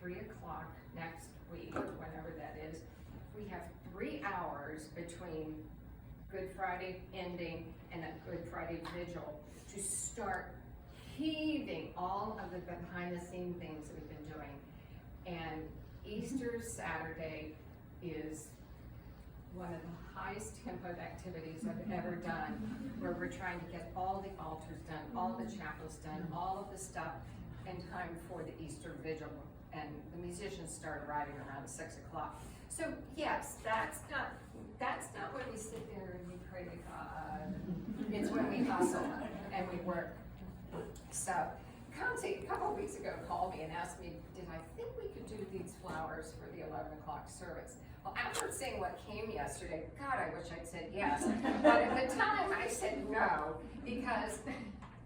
3 o'clock next week, whenever that is, we have 3 hours between Good Friday ending and a Good Friday vigil to start heaving all of the behind the scene things that we've been doing. And Easter Saturday is one of the highest tempoed activities I've ever done, where we're trying to get all the altars done, all the chapels done, all of the stuff in time for the Easter vigil. And the musicians start arriving around 6 o'clock. So yes, that's not when we sit there and we pray to God. It's when we hustle and we work. So Conte, a couple of weeks ago, called me and asked me, did I think we could do these flowers for the 11 o'clock service? Well, after seeing what came yesterday, God, I wish I'd said yes. But at the time, I said no, because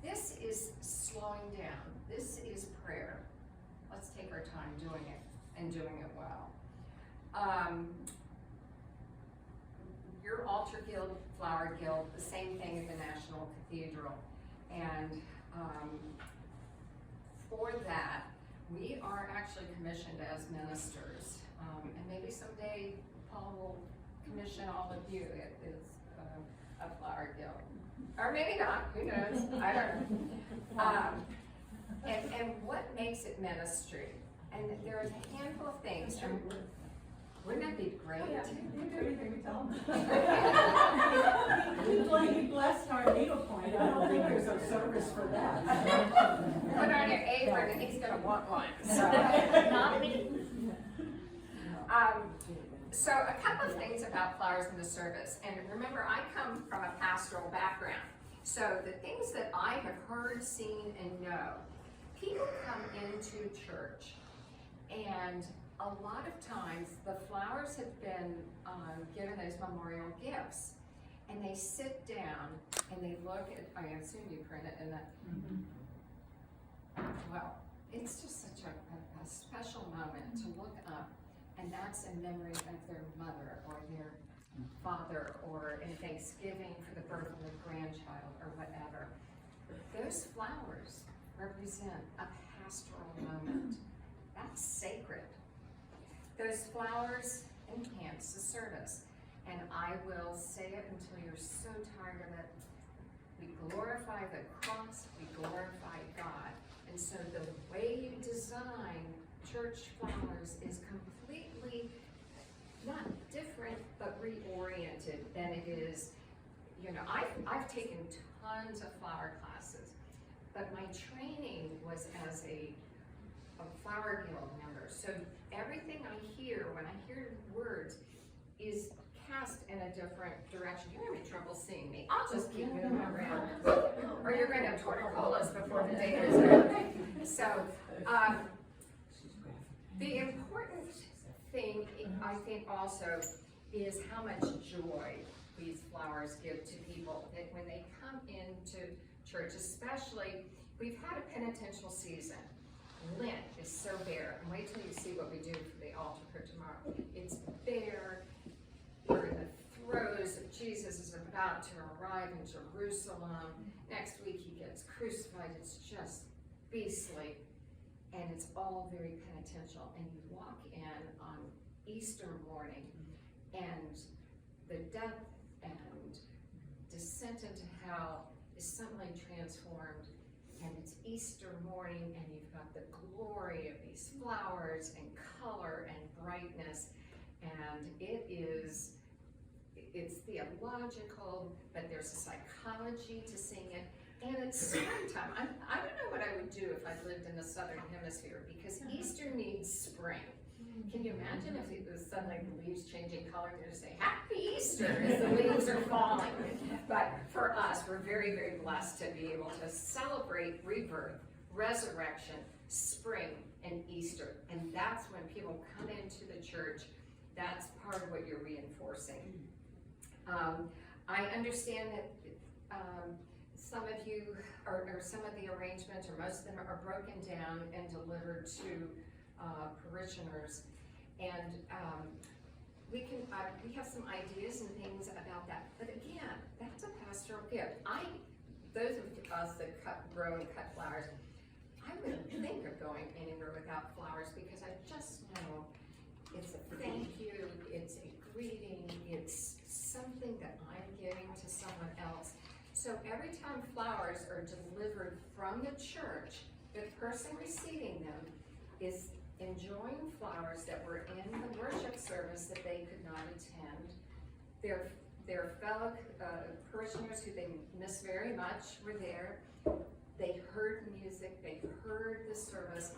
this is slowing down. This is prayer. Let's take our time doing it and doing it well. Your altar guild, flower guild, the same thing at the National Cathedral. And for that, we are actually commissioned as ministers. And maybe someday Paul will commission all of you as a flower guild. Or maybe not, who knows, I don't know. And what makes it ministry? And there's a handful of things. Wouldn't that be great? Oh, yeah, you do anything we tell them. He blessed our needlepoint. I don't think there's a service for that. Put on your apron and he's going to want one. So, not me. So a couple of things about flowers in the service. And remember, I come from a pastoral background. So the things that I have heard, seen, and know, people come into church and a lot of times the flowers have been given as memorial gifts, and they sit down and they look at, I assume you print it in that, well, it's just such a special moment to look up, and that's in memory of their mother or their father, or in Thanksgiving for the birth of a grandchild or whatever. Those flowers represent a pastoral moment. That's sacred. Those flowers enhance the service. And I will say it until you're so tired of it. We glorify the cross, we glorify God. And so the way you design church flowers is completely not different, but reoriented than it is. You know, I've taken tons of flower classes, but my training was as a flower guild member. So everything I hear, when I hear words, is cast in a different direction. You're having trouble seeing me. I'll just keep moving around. Or you're going to have torticollis before the day is over. So, the important thing, I think, also is how much joy these flowers give to people. That when they come into church, especially, we've had a penitential season. Lent is so bare, and wait till you see what we do for the altar for tomorrow. It's bare. We're in the throes of Jesus is about to arrive in Jerusalem. Next week he gets crucified. It's just beastly, and it's all very penitential. And you walk in on Easter morning, and the death and descent into hell is suddenly transformed. And it's Easter morning, and you've got the glory of these flowers and color and brightness, and it's theological, but there's a psychology to seeing it, and it's springtime. I don't know what I would do if I lived in the southern hemisphere, because Easter needs spring. Can you imagine if it was suddenly the leaves changing color and to say, Happy Easter, as the leaves are falling. But for us, we're very, very blessed to be able to celebrate rebirth, resurrection, spring, and Easter. And that's when people come into the church. That's part of what you're reinforcing. I understand that some of you, or some of the arrangements, or most of them are broken down and delivered to parishioners, and we have some ideas and things about that. But again, that's a pastoral gift. Those of us that grow and cut flowers, I wouldn't think of going anywhere without flowers because I just know it's a thank you, it's a greeting, it's something that I'm giving to someone else. So every time flowers are delivered from the church, the person receiving them is enjoying flowers that were in the worship service that they could not attend. Their fellow parishioners who they miss very much were there. They heard music, they heard the service.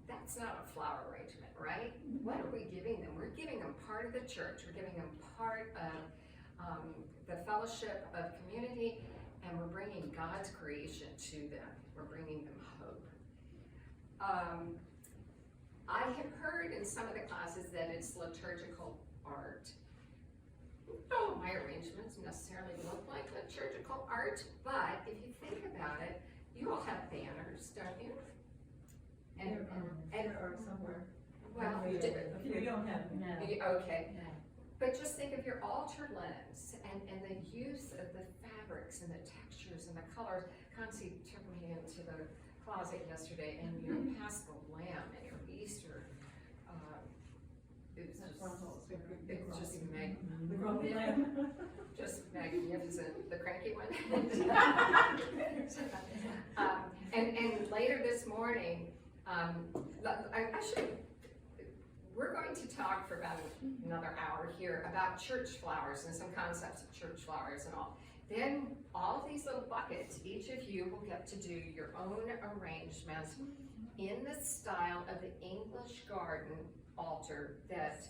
That's not a flower arrangement, right? What are we giving them? We're giving them part of the church. We're giving them part of the fellowship of community, and we're bringing God's creation to them. We're bringing them hope. I have heard in some of the classes that it's liturgical art. No, my arrangements necessarily look like liturgical art, but if you think about it, you all have banners, don't you? And or somewhere. well, We don't have, no. okay. But just think of your altar linens and the use of the fabrics and the textures and the colors. Concy took me into the closet yesterday, and your Paschal lamb and your Easter, it's just magnificent. The cranky one. And later this morning, we're going to talk for about another hour here about church flowers and some concepts of church flowers and all. Then all of these little buckets, each of you will get to do your own arrangements in the style of the English garden altar that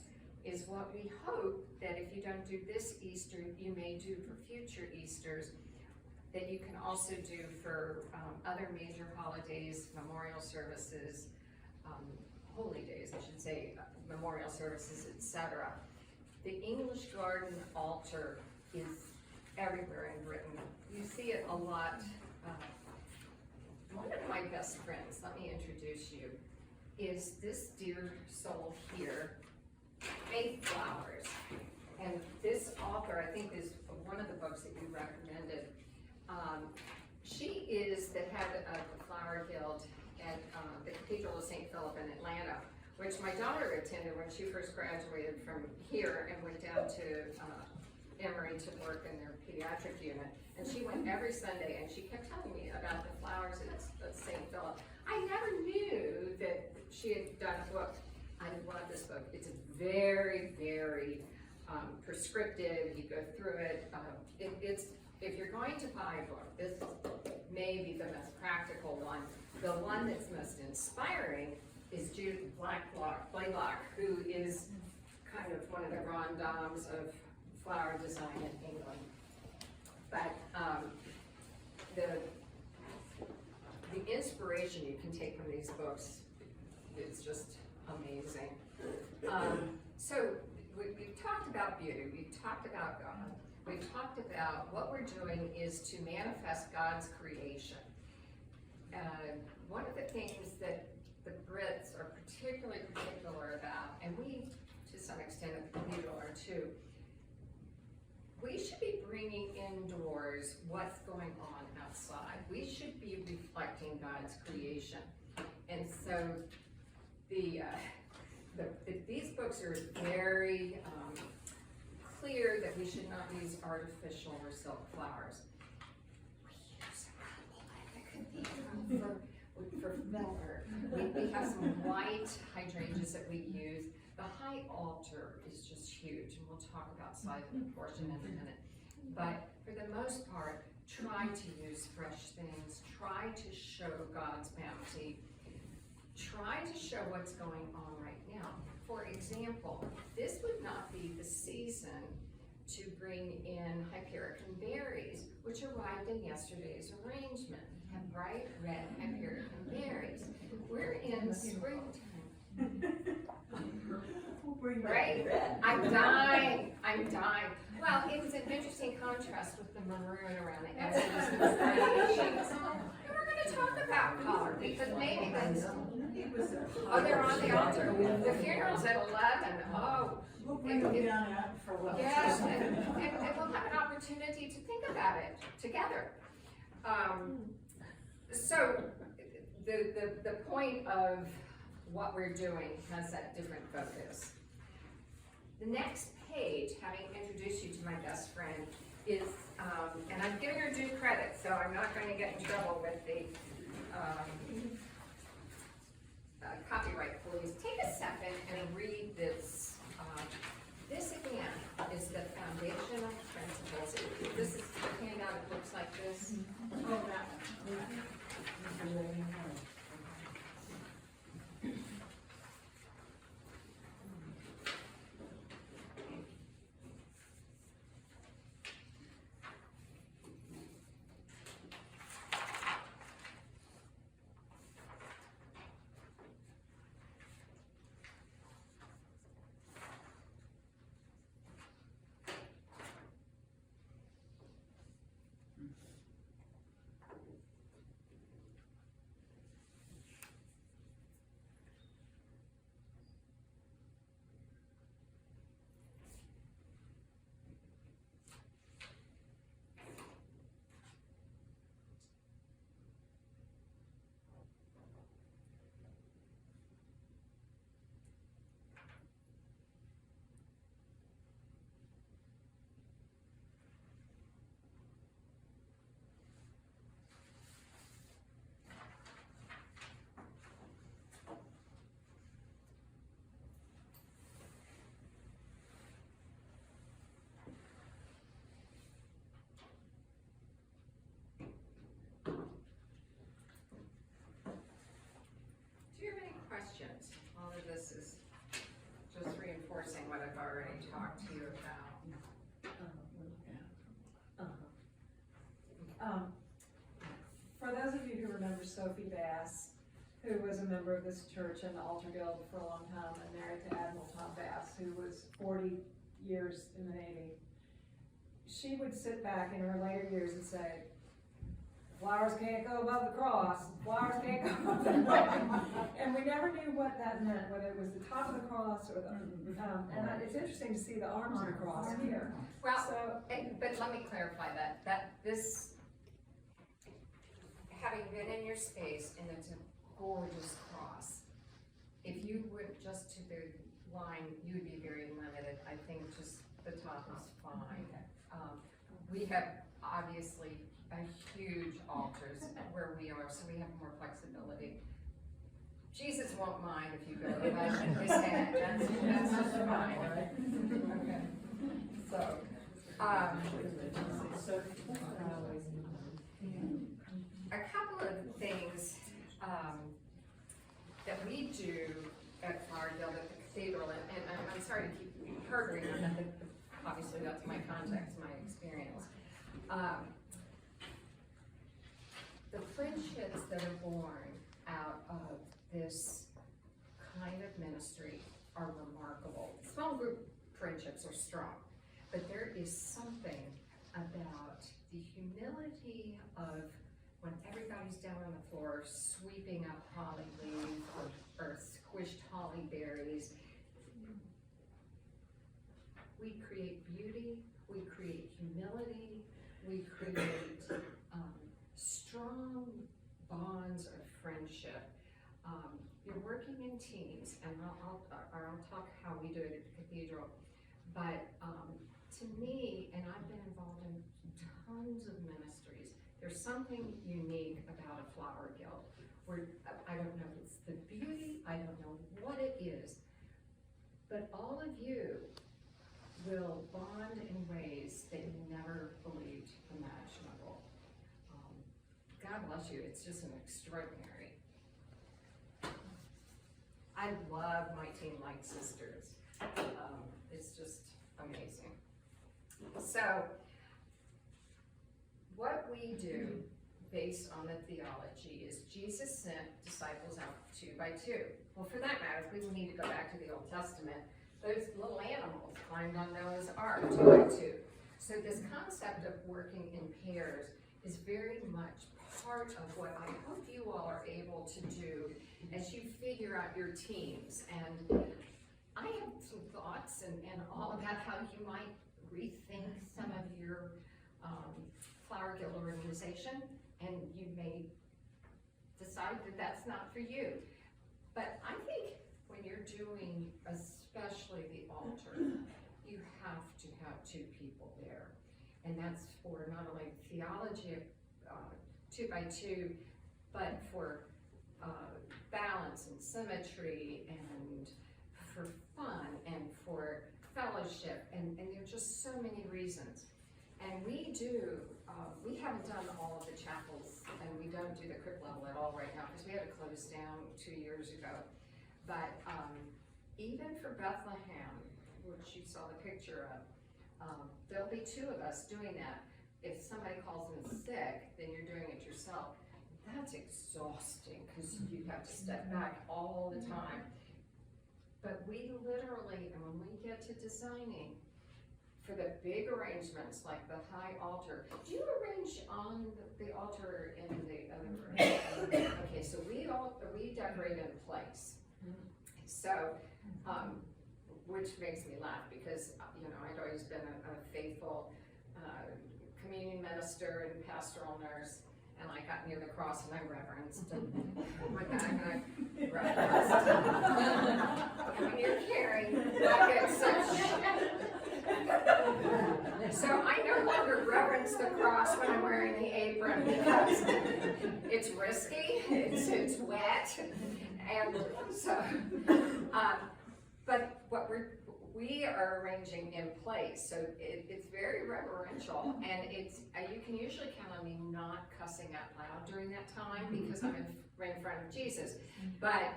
is what we hope that if you don't do this Easter, you may do for future Easters, that you can also do for other major holidays, memorial services, holy days, I should say, memorial services, etc. The English garden altar is everywhere in Britain. You see it a lot. One of my best friends, let me introduce you, is this dear soul here, Faith Flowers. And this author, I think, is one of the books that you recommended. She is the head of the Flower Guild at the Cathedral of St. Philip in Atlanta, which my daughter attended when she first graduated from here and went down to Emory to work in their pediatric unit. And she went every Sunday, and she kept telling me about the flowers at St. Philip. I never knew that she had done a book. I love this book. It's very, very prescriptive. You go through it. If you're going to buy a book, this may be the most practical one. The one that's most inspiring is Judith Blaylock, who is kind of one of the grand dames of flower design in England. But the inspiration you can take from these books is just amazing. So we've talked about beauty, we've talked about God, we've talked about what we're doing is to manifest God's creation. One of the things that the Brits are particularly particular about, and we, to some extent at the Cathedral are too, we should be bringing indoors what's going on outside. We should be reflecting God's creation. And so these books are very clear that we should not use artificial or silk flowers. We use apple at the Cathedral for filler. We have some white hydrangeas that we use. The high altar is just huge, and we'll talk about size and proportion in a minute. But for the most part, try to use fresh things. Try to show God's bounty. Try to show what's going on right now. For example, this would not be the season to bring in Hypericum berries, which arrived in yesterday's arrangement. Have bright red Hypericum berries. We're in springtime. Right? I'm dying. Well, it was an interesting contrast with the maroon around the edges. And we're going to talk about color because maybe that's. Oh, they're on the altar. The funeral's at 11. Oh. We'll bring them down for a while. Yes, and we'll have an opportunity to think about it together. So the point of what we're doing has that different focus. The next page, having introduced you to my best friend, is, and I'm giving her due credit, so I'm not going to get in trouble with the copyright police. Take a second and read this. This again is the foundational principles. This is the handout. It looks like this. Oh, that one. Do you have any questions? All of this is just reinforcing what I've already talked to you about. For those of you who remember Sophie Bass, who was a member of this church and the Altar Guild for a long time and married to Admiral Tom Bass, who was 40 years in the Navy, she would sit back in her later years and say, flowers can't go above the cross, flowers can't go above the cross. And we never knew what that meant, whether it was the top of the cross or the, it's interesting to see the arms of the cross here. Well, So, but let me clarify that this, having been in your space, and it's a gorgeous cross, if you went just to the line, you would be very limited. I think just the top is fine. We have obviously a huge altars where we are, so we have more flexibility. Jesus won't mind if you go to his hand, that's just fine. Okay. So, a couple of things that we do at Flower Guild at the Cathedral, and I'm sorry to keep harping on that, but obviously that's my context, my experience. The friendships that are born out of this kind of ministry are remarkable. Small group friendships are strong, but there is something about the humility of when everybody's down on the floor sweeping up holly leaves or squished holly berries. We create beauty, we create humility, we create strong bonds of friendship. You're working in teams, and I'll talk how we do it at the Cathedral, but to me, and I've been involved in tons of ministries, there's something unique about a Flower Guild, where I don't know if it's the beauty, I don't know what it is, but all of you will bond in ways that you never believed imaginable. God bless you, it's just an extraordinary. I love my team like sisters. It's just amazing. So, what we do based on the theology is Jesus sent disciples out 2 by 2. Well, for that matter, if we need to go back to the Old Testament, those little animals climbed on Noah's Ark 2 by 2. So this concept of working in pairs is very much part of what I hope you all are able to do as you figure out your teams. And I have some thoughts and all about how you might rethink some of your Flower Guild organization, and you may decide that that's not for you. But I think when you're doing, especially the altar, you have to have two people there. And that's for not only theology, 2 by 2, but for balance and symmetry, and for fun, and for fellowship, and there are just so many reasons. And we haven't done all of the chapels, and we don't do the crypt level at all right now, because we had to close down 2 years ago. But even for Bethlehem, which you saw the picture of, there'll be 2 of us doing that. If somebody calls in sick, then you're doing it yourself. That's exhausting, because you have to step back all the time. But we literally, and when we get to designing, for the big arrangements, like the high altar, do you arrange on the altar in the other room? Okay, so we decorate in place. So, which makes me laugh, because, I'd always been a faithful communion minister and pastoral nurse, and I got near the cross and I reverenced and went back and I reverenced. And when you're carrying, I get such. So I no longer reverence the cross when I'm wearing the apron, because it's risky, it's wet, and so. But what we are arranging in place, so it's very reverential, and you can usually count on me not cussing out loud during that time, because I'm in front of Jesus. But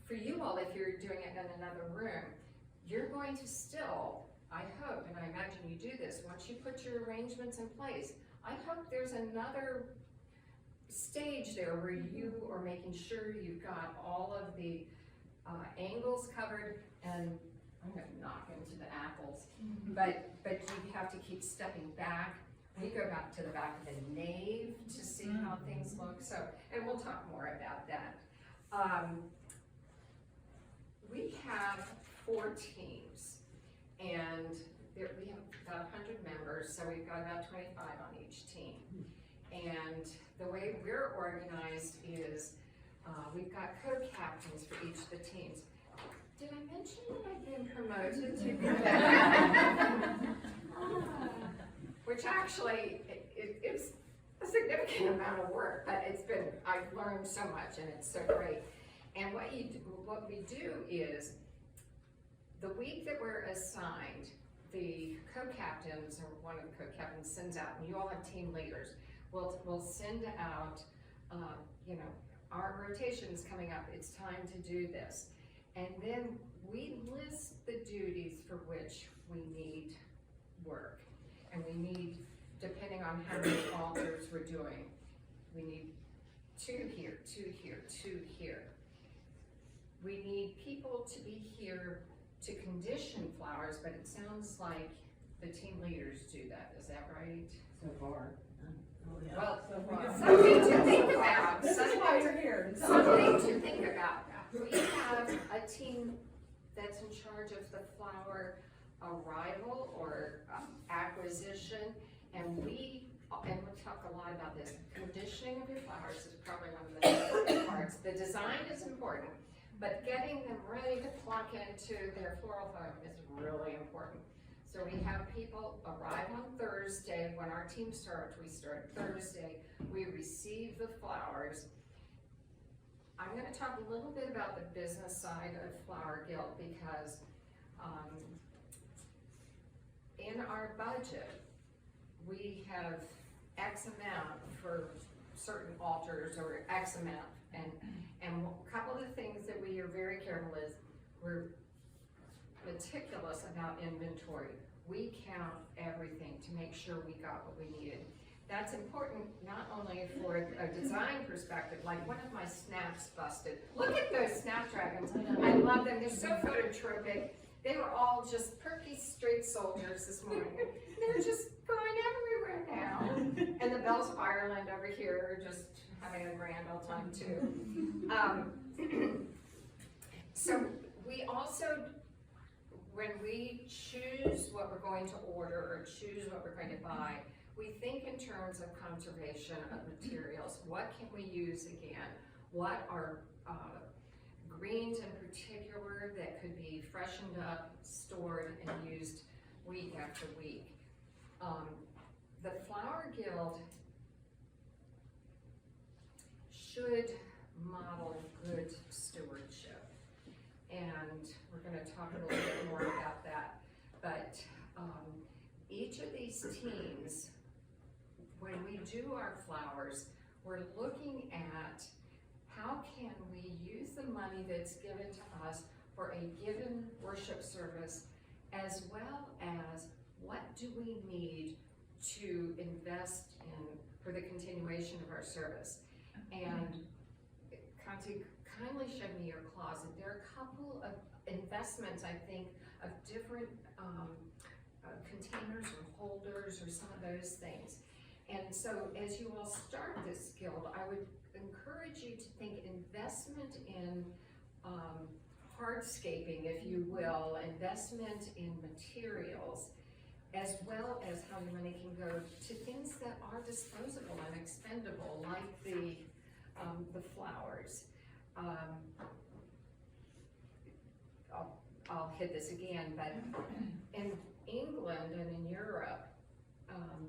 for you all, if you're doing it in another room, you're going to still, I hope, and I imagine you do this, once you put your arrangements in place, I hope there's another stage there where you are making sure you've got all of the angles covered, and I'm going to knock into the apples, but you have to keep stepping back. We go back to the back of the nave to see how things look. So, and we'll talk more about that. We have 4 teams, and we have about 100 members, so we've got about 25 on each team. And the way we're organized is we've got co-captains for each of the teams. Did I mention that I've been promoted to which actually, it's a significant amount of work, but I've learned so much, and it's so great. And what we do is, the week that we're assigned, the co-captains, or one of the co-captains sends out, and you all have team leaders, we'll send out, our rotation's coming up, it's time to do this. And then we list the duties for which we need work. And we need, depending on how many altars we're doing, we need 2 here, 2 here, 2 here. We need people to be here to condition flowers, but it sounds like the team leaders do that. Is that right? So far. Well, So far. something to think about. This is why you're here. Something to think about. We have a team that's in charge of the flower arrival or acquisition, and we'll talk a lot about this. Conditioning of your flowers is probably one of the important parts. The design is important, but getting them ready to plug into their floral home is really important. So we have people arrive on Thursday. When our team starts, we start Thursday. We receive the flowers. I'm going to talk a little bit about the business side of Flower Guild, because in our budget, we have X amount for certain altars, or X amount, and a couple of the things that we are very careful is we're meticulous about inventory. We count everything to make sure we got what we needed. That's important not only for a design perspective, like one of my snaps busted. Look at those snapdragons. I love them. They're so phototropic. They were all just perky straight soldiers this morning. They're just going everywhere now. And the Bells of Ireland over here are just having a grand old time too. So we also, when we choose what we're going to order or choose what we're going to buy, we think in terms of conservation of materials. What can we use again? What are greens in particular that could be freshened up, stored, and used week after week? The Flower Guild should model good stewardship, and we're going to talk a little bit more about that. But each of these teams, when we do our flowers, we're looking at how can we use the money that's given to us for a given worship service, as well as what do we need to invest in for the continuation of our service. And Conti, kindly show me your closet. There are a couple of investments, I think, of different containers or holders or some of those things. And so as you all start this guild, I would encourage you to think investment in hardscaping, if you will, investment in materials, as well as how your money can go to things that are disposable and expendable, like the flowers. I'll hit this again, but in England and in Europe,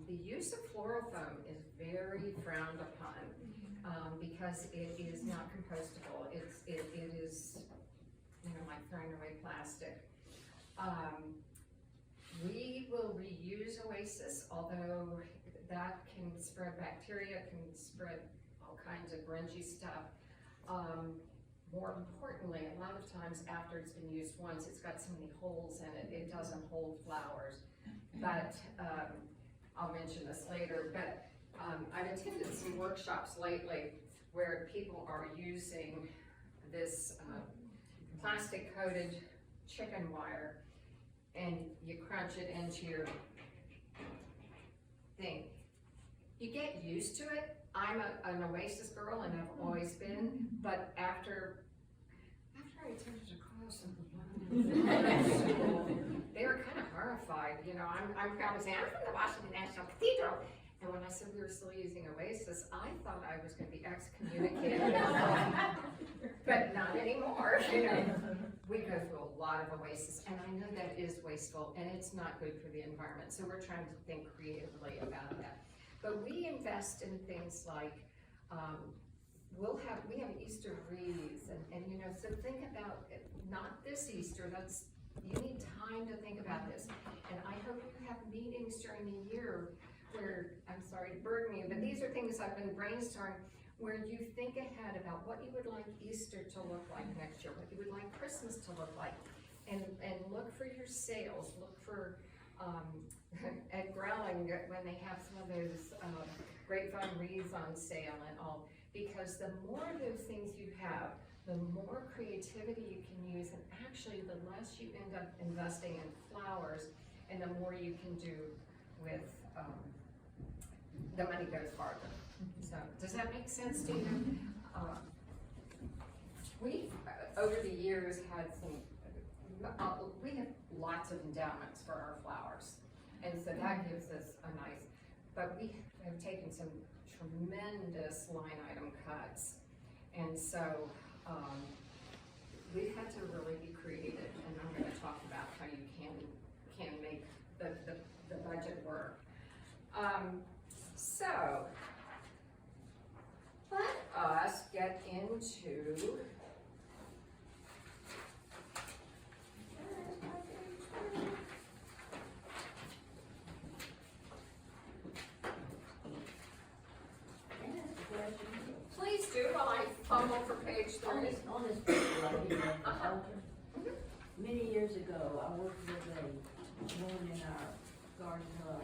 the use of floral foam is very frowned upon because it is not compostable. It is, you know, like throwing away plastic. We will reuse Oasis, although that can spread bacteria, can spread all kinds of grungy stuff. More importantly, a lot of times after it's been used once, it's got so many holes in it, it doesn't hold flowers. But I'll mention this later, but I've attended some workshops lately where people are using this plastic coated chicken wire, and you crunch it into your thing. You get used to it. I'm an Oasis girl, and I've always been, but after I attended a class in school, they were kind of horrified. You know, I'm proud to say I'm from the Washington National Cathedral, and when I said we were still using Oasis, I thought I was going to be excommunicated. But not anymore. You know, we go through a lot of Oasis, and I know that is wasteful, and it's not good for the environment. So we're trying to think creatively about that. But we invest in things like we have Easter wreaths, and you know, so think about it, not this Easter. You need time to think about this, and I hope you have meetings during the year where, I'm sorry to burden you, but these are things I've been brainstorming, where you think ahead about what you would like Easter to look like next year, what you would like Christmas to look like, and look for your sales, look for at Growling when they have some of those grapevine wreaths on sale and all, because the more of those things you have, the more creativity you can use, and actually the less you end up investing in flowers, and the more you can do with the money goes farther. So does that make sense to you? We've over the years had some, we have lots of endowments for our flowers, and so that gives us a nice, but we have taken some tremendous line item cuts, and so we've had to really be creative, and I'm going to talk about how you can make the budget work. So let us get into please do while I fumble for page 3. On this picture right here, at the altar, many years ago, I worked with a woman in our garden club.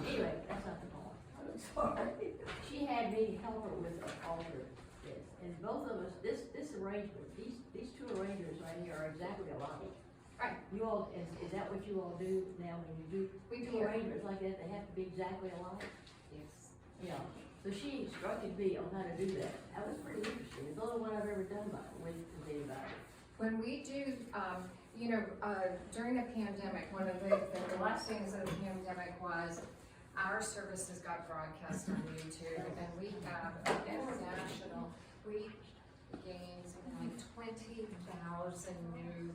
Anyway, that's not the point. I'm sorry. She had me help her with the altar, yes, and both of us, this arrangement, these two arrangements right here are exactly alike. Right. You all, is that what you all do now when you do? We two do. arrangements like that, they have to be exactly alike? Yes. Yeah. So she instructed me on how to do that. That was pretty interesting. It's the only one I've ever done with anybody. When we do, during the pandemic, one of the last things of the pandemic was our services got broadcast on YouTube, and we have international, we gained like 20,000 new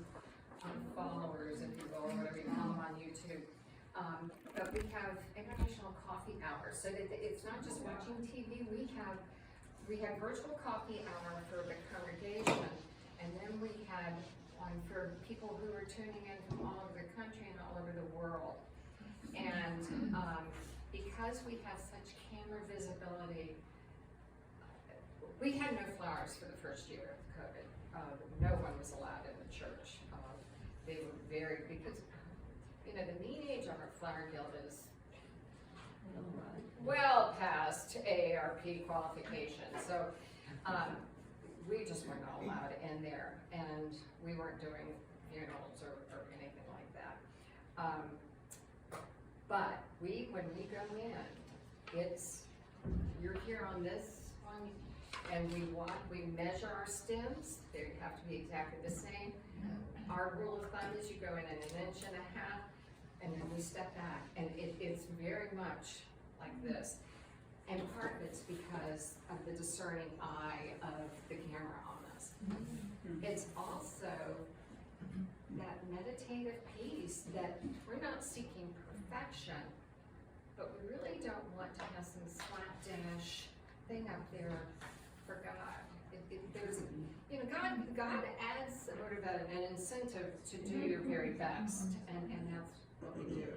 followers, if you will, or whatever you call them on YouTube. But we have international coffee hours, so that it's not just watching TV. We have virtual coffee hour for the congregation, and then we had one for people who are tuning in from all over the country and all over the world. And because we have such camera visibility, we had no flowers for the first year of COVID. No one was allowed in the church. They were because the mean age of our flower guild is well past AARP qualification. So we just were not allowed in there, and we weren't doing funerals or anything like that. But when we go in, you're here on this one, and we measure our stems. They have to be exactly the same. Our rule of thumb is you go in an inch and a half, and then we step back, and it's very much like this. And part of it's because of the discerning eye of the camera on us. It's also that meditative piece that we're not seeking perfection, but we really don't want to have some slapdash thing up there for God. God adds sort of an incentive to do your very best, and that's what we do.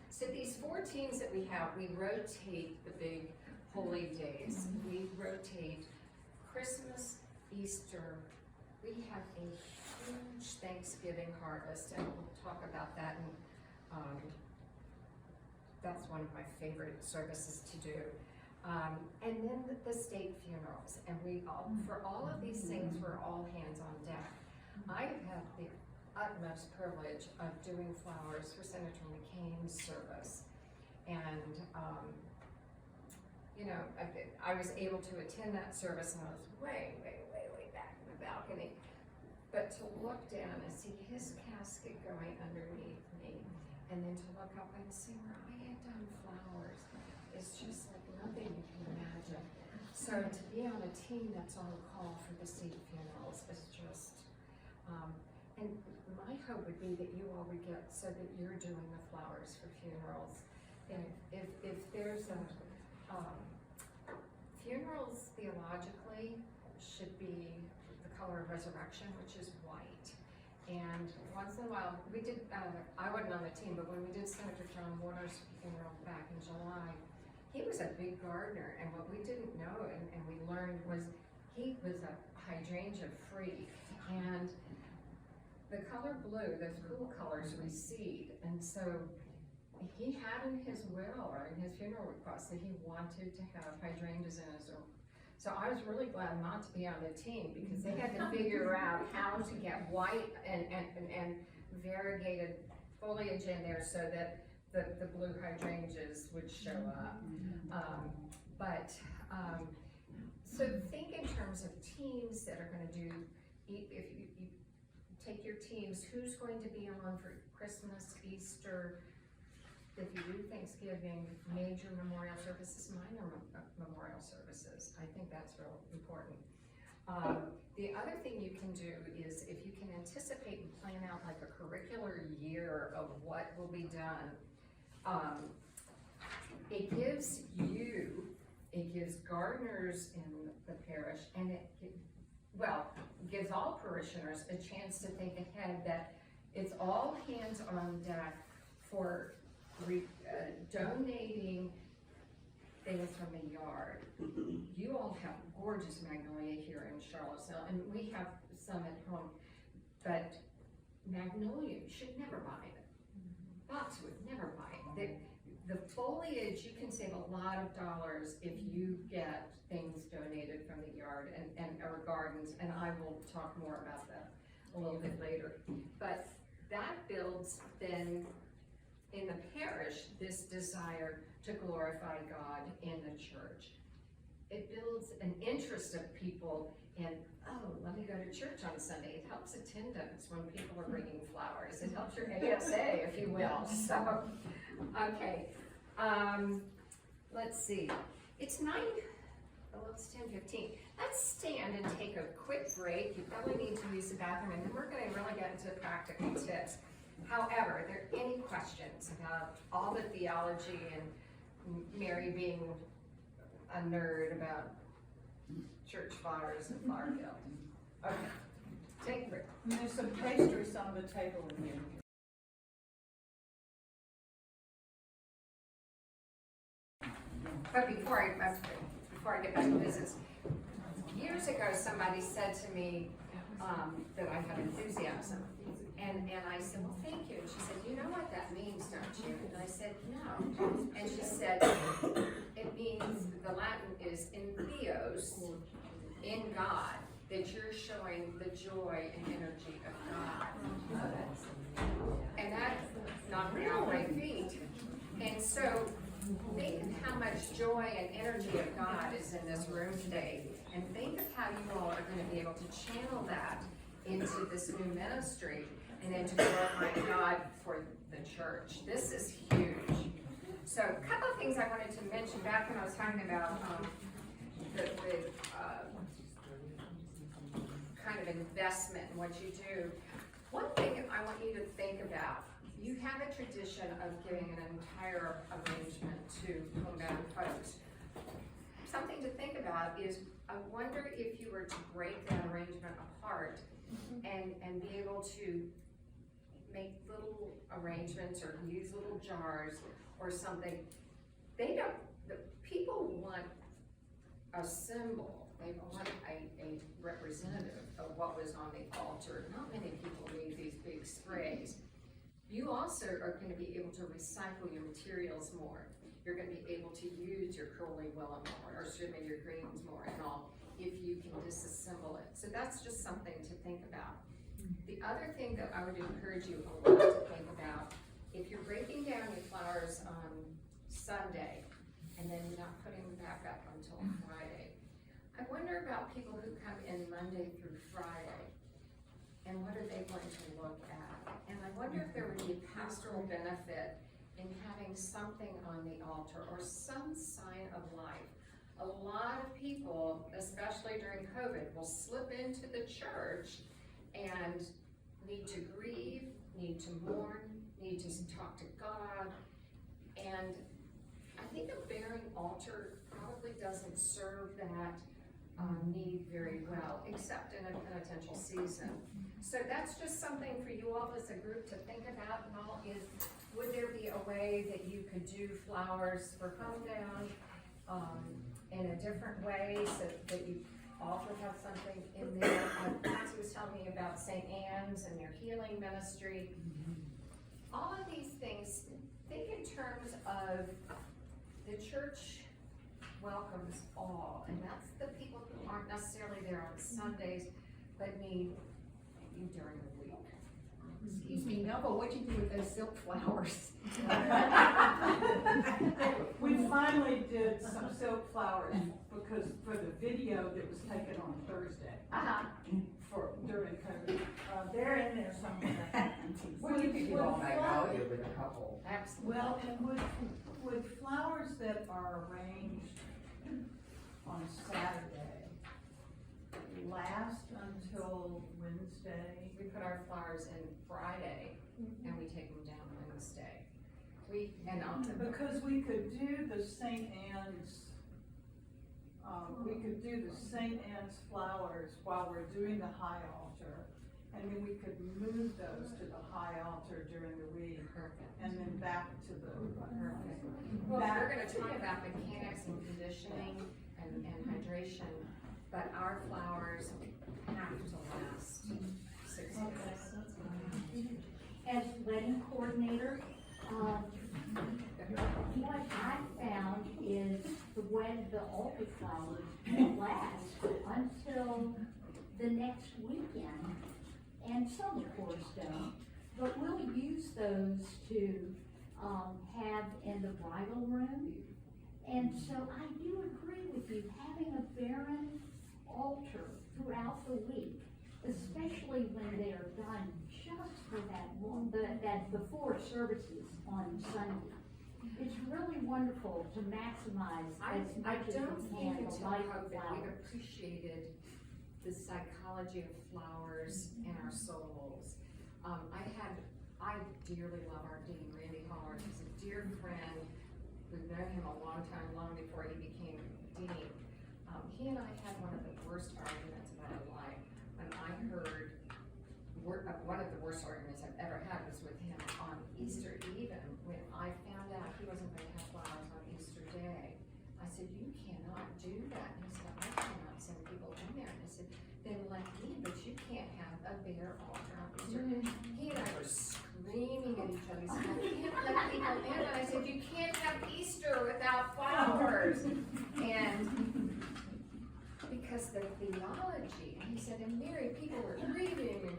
So these 4 teams that we have, we rotate the big holy days. We rotate Christmas, Easter. We have a huge Thanksgiving harvest, and we'll talk about that. And that's one of my favorite services to do. And then the state funerals, and for all of these things, we're all hands on deck. I have the utmost privilege of doing flowers for Senator McCain's service, and I was able to attend that service, and I was way back in the balcony. But to look down and see his casket going underneath me, and then to look up and see where I had done flowers, it's just like nothing you can imagine. So to be on a team that's on call for the state funerals is just, and my hope would be that you all would get so that you're doing the flowers for funerals. And if there's funerals theologically should be the color of resurrection, which is white. And once in a while, we did, I wasn't on the team, but when we did Senator John Waters' funeral back in July, he was a big gardener, and what we didn't know and we learned was he was a hydrangea freak, and the color blue, those cool colors, recede, and so he had in his will or in his funeral request that he wanted to have hydrangeas in his room. So I was really glad not to be on the team, because they had to figure out how to get white and variegated foliage in there so that the blue hydrangeas would show up. So think in terms of teams that are going to do, if you take your teams, who's going to be on for Christmas, Easter, if you do Thanksgiving, major memorial services, minor memorial services. I think that's real important. The other thing you can do is if you can anticipate and plan out like a curricular year of what will be done, it gives gardeners in the parish, and it gives all parishioners a chance to think ahead that it's all hands on deck for donating things from the yard. You all have gorgeous magnolia here in Charlottesville, and we have some at home, but magnolia, you should never buy it. Fox would never buy it. The foliage, you can save a lot of dollars if you get things donated from the yard and or gardens, and I will talk more about that a little bit later. But that builds then in the parish this desire to glorify God in the church. It builds an interest of people in, oh, let me go to church on Sunday. It helps attendance when people are bringing flowers. It helps your ASA, if you will. So, okay. Let's see. It's 10:15. Let's stand and take a quick break. You probably need to use the bathroom, and then we're going to really get into practical tips. However, are there any questions about all the theology and Mary being a nerd about church flowers and flower field? Okay, take a break. And there's some pastries on the table in here. But before I get back to business, years ago somebody said to me that I had enthusiasm, and I said, well, thank you. And she said, you know what that means, don't you? And I said, no. And she said, it means, the Latin is in theos, in God, that you're showing the joy and energy of God. And that knocked me off my feet. And so think of how much joy and energy of God is in this room today, and think of how you all are going to be able to channel that into this new ministry and into glorifying God for the church. This is huge. So a couple of things I wanted to mention back when I was talking about the kind of investment in what you do. One thing I want you to think about, you have a tradition of giving an entire arrangement to homebound folks. Something to think about is, I wonder if you were to break that arrangement apart and be able to make little arrangements or use little jars or something. The people want a symbol. They want a representative of what was on the altar. Not many people need these big sprays. You also are going to be able to recycle your materials more. You're going to be able to use your curly willow more, or maybe your greens more and all, if you can disassemble it. So that's just something to think about. The other thing that I would encourage you a lot to think about, if you're breaking down your flowers on Sunday, and then you're not putting them back up until Friday, I wonder about people who come in Monday through Friday, and what are they going to look at? And I wonder if there would be pastoral benefit in having something on the altar or some sign of life. A lot of people, especially during COVID, will slip into the church and need to grieve, need to mourn, need to talk to God. And I think a bearing altar probably doesn't serve that need very well, except in a penitential season. So that's just something for you all as a group to think about, and all is, would there be a way that you could do flowers for homebound in a different way, so that you all would have something in there? Nancy was telling me about St. Anne's and their healing ministry. All of these things, think in terms of the church welcomes all, and that's the people who aren't necessarily there on Sundays, but need you during the week. Excuse me, no, but what'd you do with those silk flowers? We finally did some silk flowers because for the video that was taken on Thursday during COVID. They're in there somewhere. Magnolia with a couple. Absolutely. Well, and would flowers that are arranged on Saturday last until Wednesday? We put our flowers in Friday, and we take them down Wednesday. Because we could do the St. Anne's, flowers while we're doing the high altar, and then we could move those to the high altar during the week. Perfect. And then back to the, Well, we're going to talk about mechanics and conditioning and hydration, but our flowers have to last 6 months. As wedding coordinator, what I found is the altar flowers will last until the next weekend, and some of course don't, but we'll use those to have in the bridal room. And so I do agree with you, having a barren altar throughout the week, especially when they are done just for that before services on Sunday. It's really wonderful to maximize I as much as don't we think can until the life of COVID, we flowers. appreciated the psychology of flowers in our souls. I dearly love our Dean, Randy Hollard. He's a dear friend. We've known him a long time, long before he became Dean. He and I had one of the worst arguments of our life when I heard, one of the worst arguments I've ever had was with him on Easter Eve, when I found out he wasn't going to have flowers on Easter Day. I said, you cannot do that. And he said, I cannot send people in there. And I said, then let me, but you can't have a bare altar on Easter. He and I were screaming at each other. He said, I can't let people in. And I said, you can't have Easter without flowers. And because the theology, and he said, and Mary, people were reading, and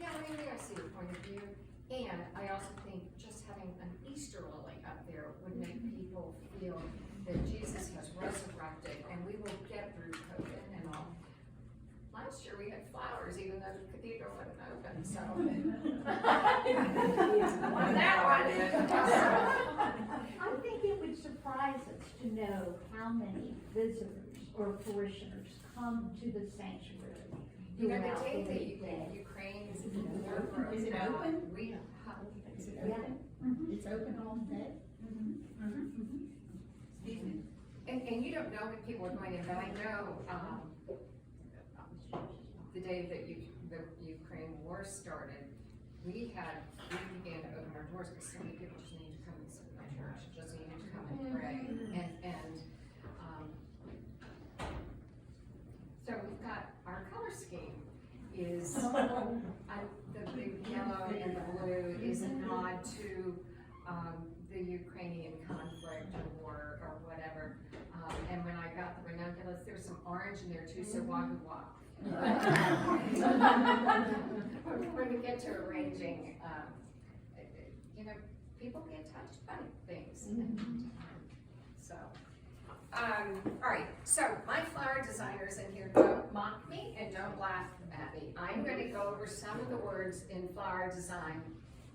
yeah, maybe I see your point of view. And I also think just having an Easter lily up there would make people feel that Jesus has resurrected, and we will get through COVID and all. Last year we had flowers, even though the cathedral wasn't open, so. On that one. I think it would surprise us to know how many visitors or parishioners come to the sanctuary You know, throughout the the day weekday. that Ukraine is Is it open? We, Is it Yeah. open? Mhm. It's open all day? Excuse me. and you don't know when people are going in, but I know, the day that the Ukraine war started, we began to open our doors because so many people just needed to come and sit in our church, just needed to come and pray. So we've got, our color scheme is, the big yellow and the blue is a nod to, the Ukrainian conflict or war or whatever. And when I got the ranunculus, there's some orange in there too, so wahoo wah. When we get to arranging, you know, people get touched by things. So, all right, so my flower designers in here, don't mock me and don't laugh at me. I'm gonna go over some of the words in flower design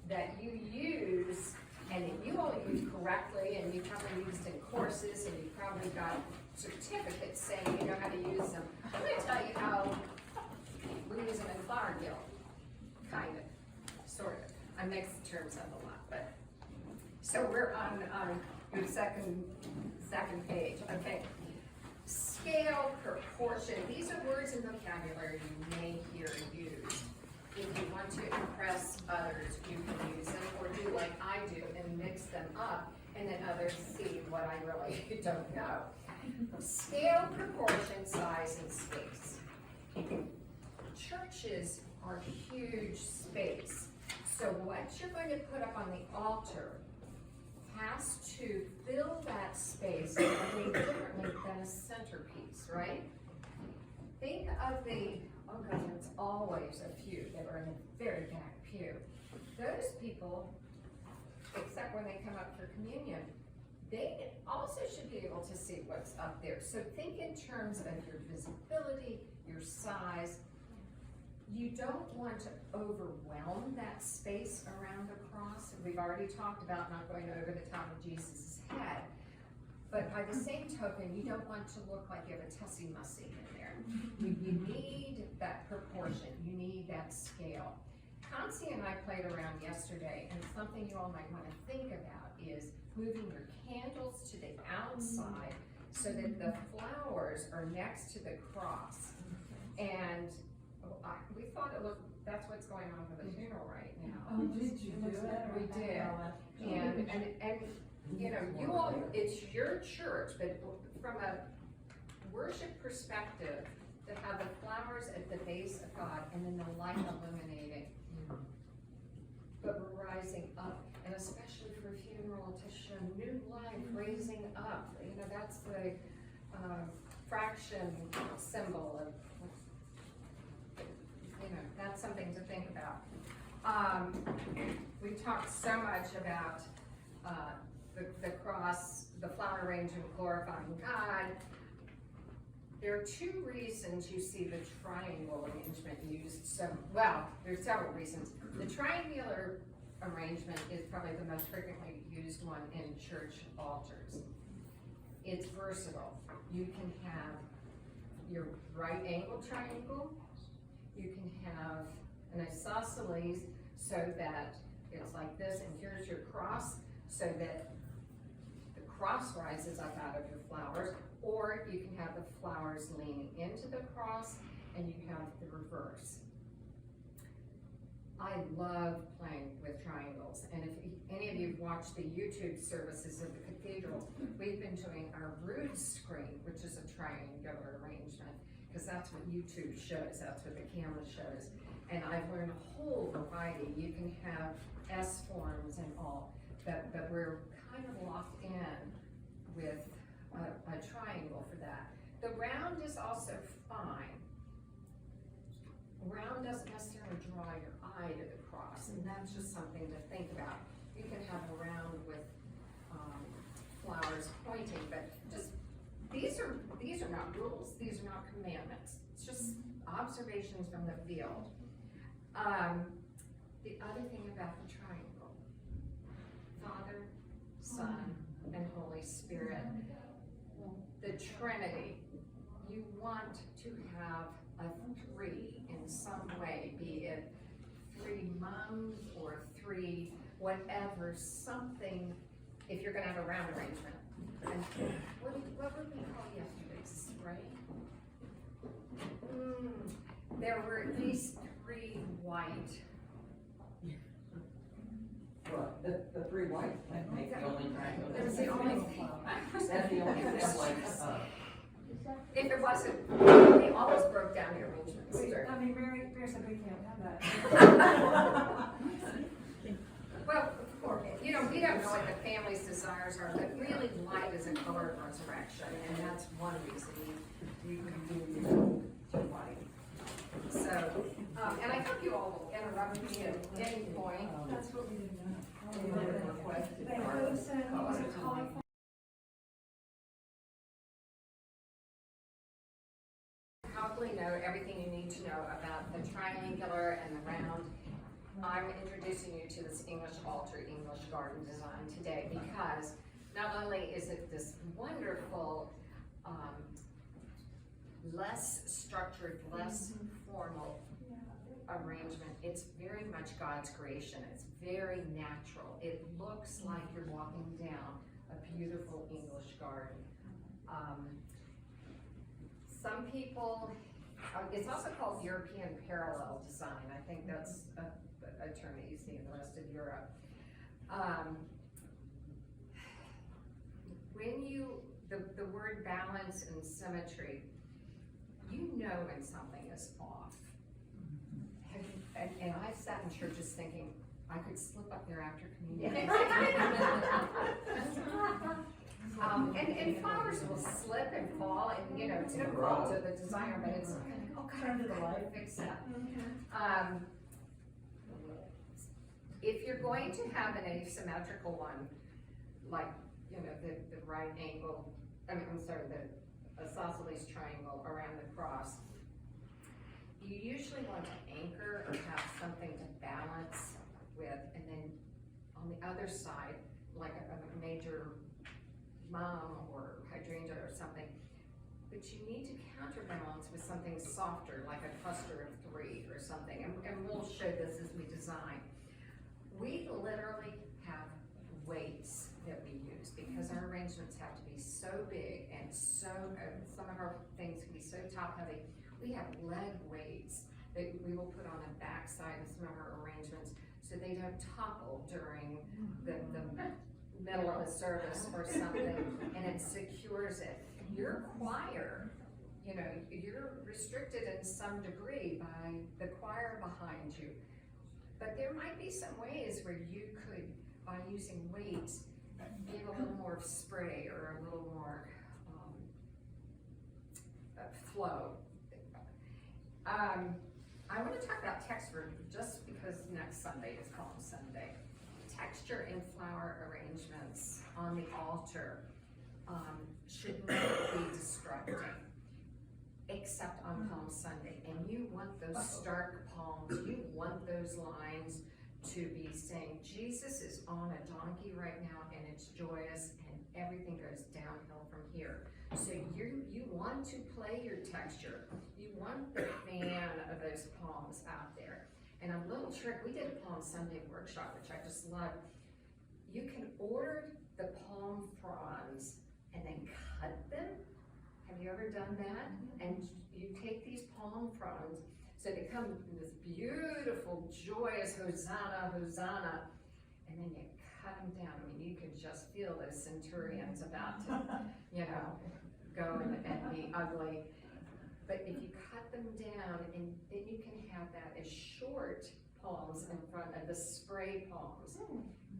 that you use and that you all use correctly, and you probably used in courses, and you probably got certificates saying you know how to use them. I'm gonna tell you how we use them in Flower Guild, kind of, sort of. I mix the terms up a lot, but. So we're on your second page, okay. Scale, proportion, these are words and vocabulary you may hear used. If you want to impress others, you can use them, or do like I do and mix them up, and then others see what I really don't know. Scale, proportion, size, and space. Churches are huge space, so what you're going to put up on the altar has to fill that space differently than a centerpiece, right? Think of oh God, it's always a few that are in the very back pew. Those people, except when they come up for communion, they also should be able to see what's up there. So think in terms of your visibility, your size. You don't want to overwhelm that space around the cross. We've already talked about not going over the top of Jesus' head. But by the same token, you don't want to look like you have a tussie-mussy in there. You need that proportion. You need that scale. Concie and I played around yesterday, and something you all might want to think about is moving your candles to the outside so that the flowers are next to the cross. And we thought it looked, that's what's going on with the funeral right now. Oh, did you do it? We did. And you know, you all, it's your church, but from a worship perspective, to have the flowers at the base of God and then the light illuminating, but we're rising up, and especially for a funeral to show new life, raising up. You know, that's the fraction symbol of, you know, that's something to think about. We've talked so much about the cross, the flower arrangement glorifying God. There are two reasons you see the triangle arrangement used. So, well, there's several reasons. The triangular arrangement is probably the most frequently used one in church altars. It's versatile. You can have your right angle triangle. You can have an isosceles so that it's like this, and here's your cross, so that the cross rises up out of your flowers, or you can have the flowers leaning into the cross, and you have the reverse. I love playing with triangles, and if any of you have watched the YouTube services of the cathedral, we've been doing our rood screen, which is a triangular arrangement, because that's what YouTube shows, that's what the camera shows. And I've learned a whole variety. You can have S forms and all, but we're kind of locked in with a triangle for that. The round is also fine. Round doesn't necessarily draw your eye to the cross, and that's just something to think about. You can have a round with flowers pointing, but just these are not rules. These are not commandments. It's just observations from the field. The other thing about the triangle: Father, Son, and Holy Spirit. The Trinity. You want to have a three in some way, be it three mums or three whatever, something, if you're gonna have a round arrangement. And what would we call yesterday's spray? There were at least three white. Well, the three white, that makes the only triangle. That was the only thing. That's the only thing, that's like, If it wasn't, they always broke down the arrangements. I mean, Mary said we can't have that. Well, you know, we don't know what the family's desires are, but really light is a color of resurrection, and that's one reason you can do white. So, and I hope you all will interrupt me at any point. That's what we didn't know. Any other questions? They could have said, was it calling for? Probably know everything you need to know about the triangular and the round. I'm introducing you to this English altar, English garden design today, because not only is it this wonderful, less structured, less formal arrangement, it's very much God's creation. It's very natural. It looks like you're walking down a beautiful English garden. Some people, it's also called European parallel design. I think that's a term that you see in the rest of Europe. When the word balance and symmetry, you know when something is off. And I've sat in churches thinking, I could slip up there after communion. And flowers will slip and fall, and you know, it's no fault of the designer, but it's oh God, I'm gonna fix that. If you're going to have an asymmetrical one, like you know the right angle, I'm sorry, the isosceles triangle around the cross, you usually want to anchor or have something to balance with, and then on the other side, like a major mum or hydrangea or something, but you need to counterbalance with something softer, like a cluster of three or something, and we'll show this as we design. We literally have weights that we use because our arrangements have to be so big and so, some of our things can be so top heavy. We have lead weights that we will put on the back side of some of our arrangements so they don't topple during the middle of a service or something, and it secures it. Your choir, you know, you're restricted in some degree by the choir behind you, but there might be some ways where you could, by using weights, give a little more spray or a little more flow. I want to talk about text for just because next Sunday is Palm Sunday. texture and flower arrangements on the altar should not be distracting, except on Palm Sunday. And you want those stark palms, you want those lines to be saying, Jesus is on a donkey right now, and it's joyous, and everything goes downhill from here. So you want to play your texture. You want the fan of those palms out there. And a little trick, we did a Palm Sunday workshop, which I just love. You can order the palm fronds and then cut them. Have you ever done that? And you take these palm fronds, so they come in this beautiful, joyous Hosanna, Hosanna, and then you cut them down. I mean, you can just feel those centurions about to, go and be ugly. But if you cut them down, and then you can have that as short palms in front of the spray palms.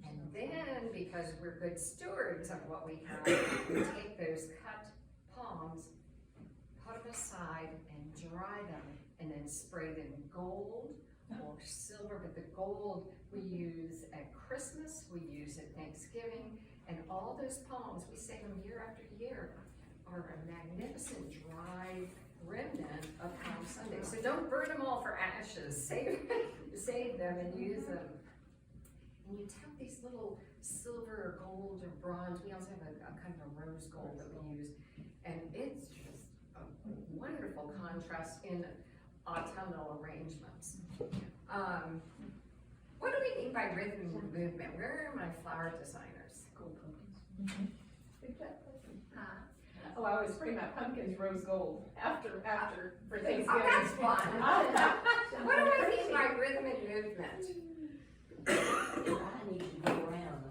And then, because we're good stewards of what we have, we take those cut palms, put them aside, and dry them, and then spray them gold or silver. But the gold we use at Christmas, we use at Thanksgiving, and all those palms, we save them year after year, are a magnificent dry remnant of Palm Sunday. So don't burn them all for ashes. Save them and use them. And you tap these little silver or gold or bronze. We also have a kind of a rose gold that we use. And it's just a wonderful contrast in autumnal arrangements. What do we mean by rhythm and movement? Where are my flower designers? Gold pumpkins. Oh, I always spray my pumpkins rose gold after for Oh, Thanksgiving. that's fun. What do I mean by rhythm and movement? I need to go around,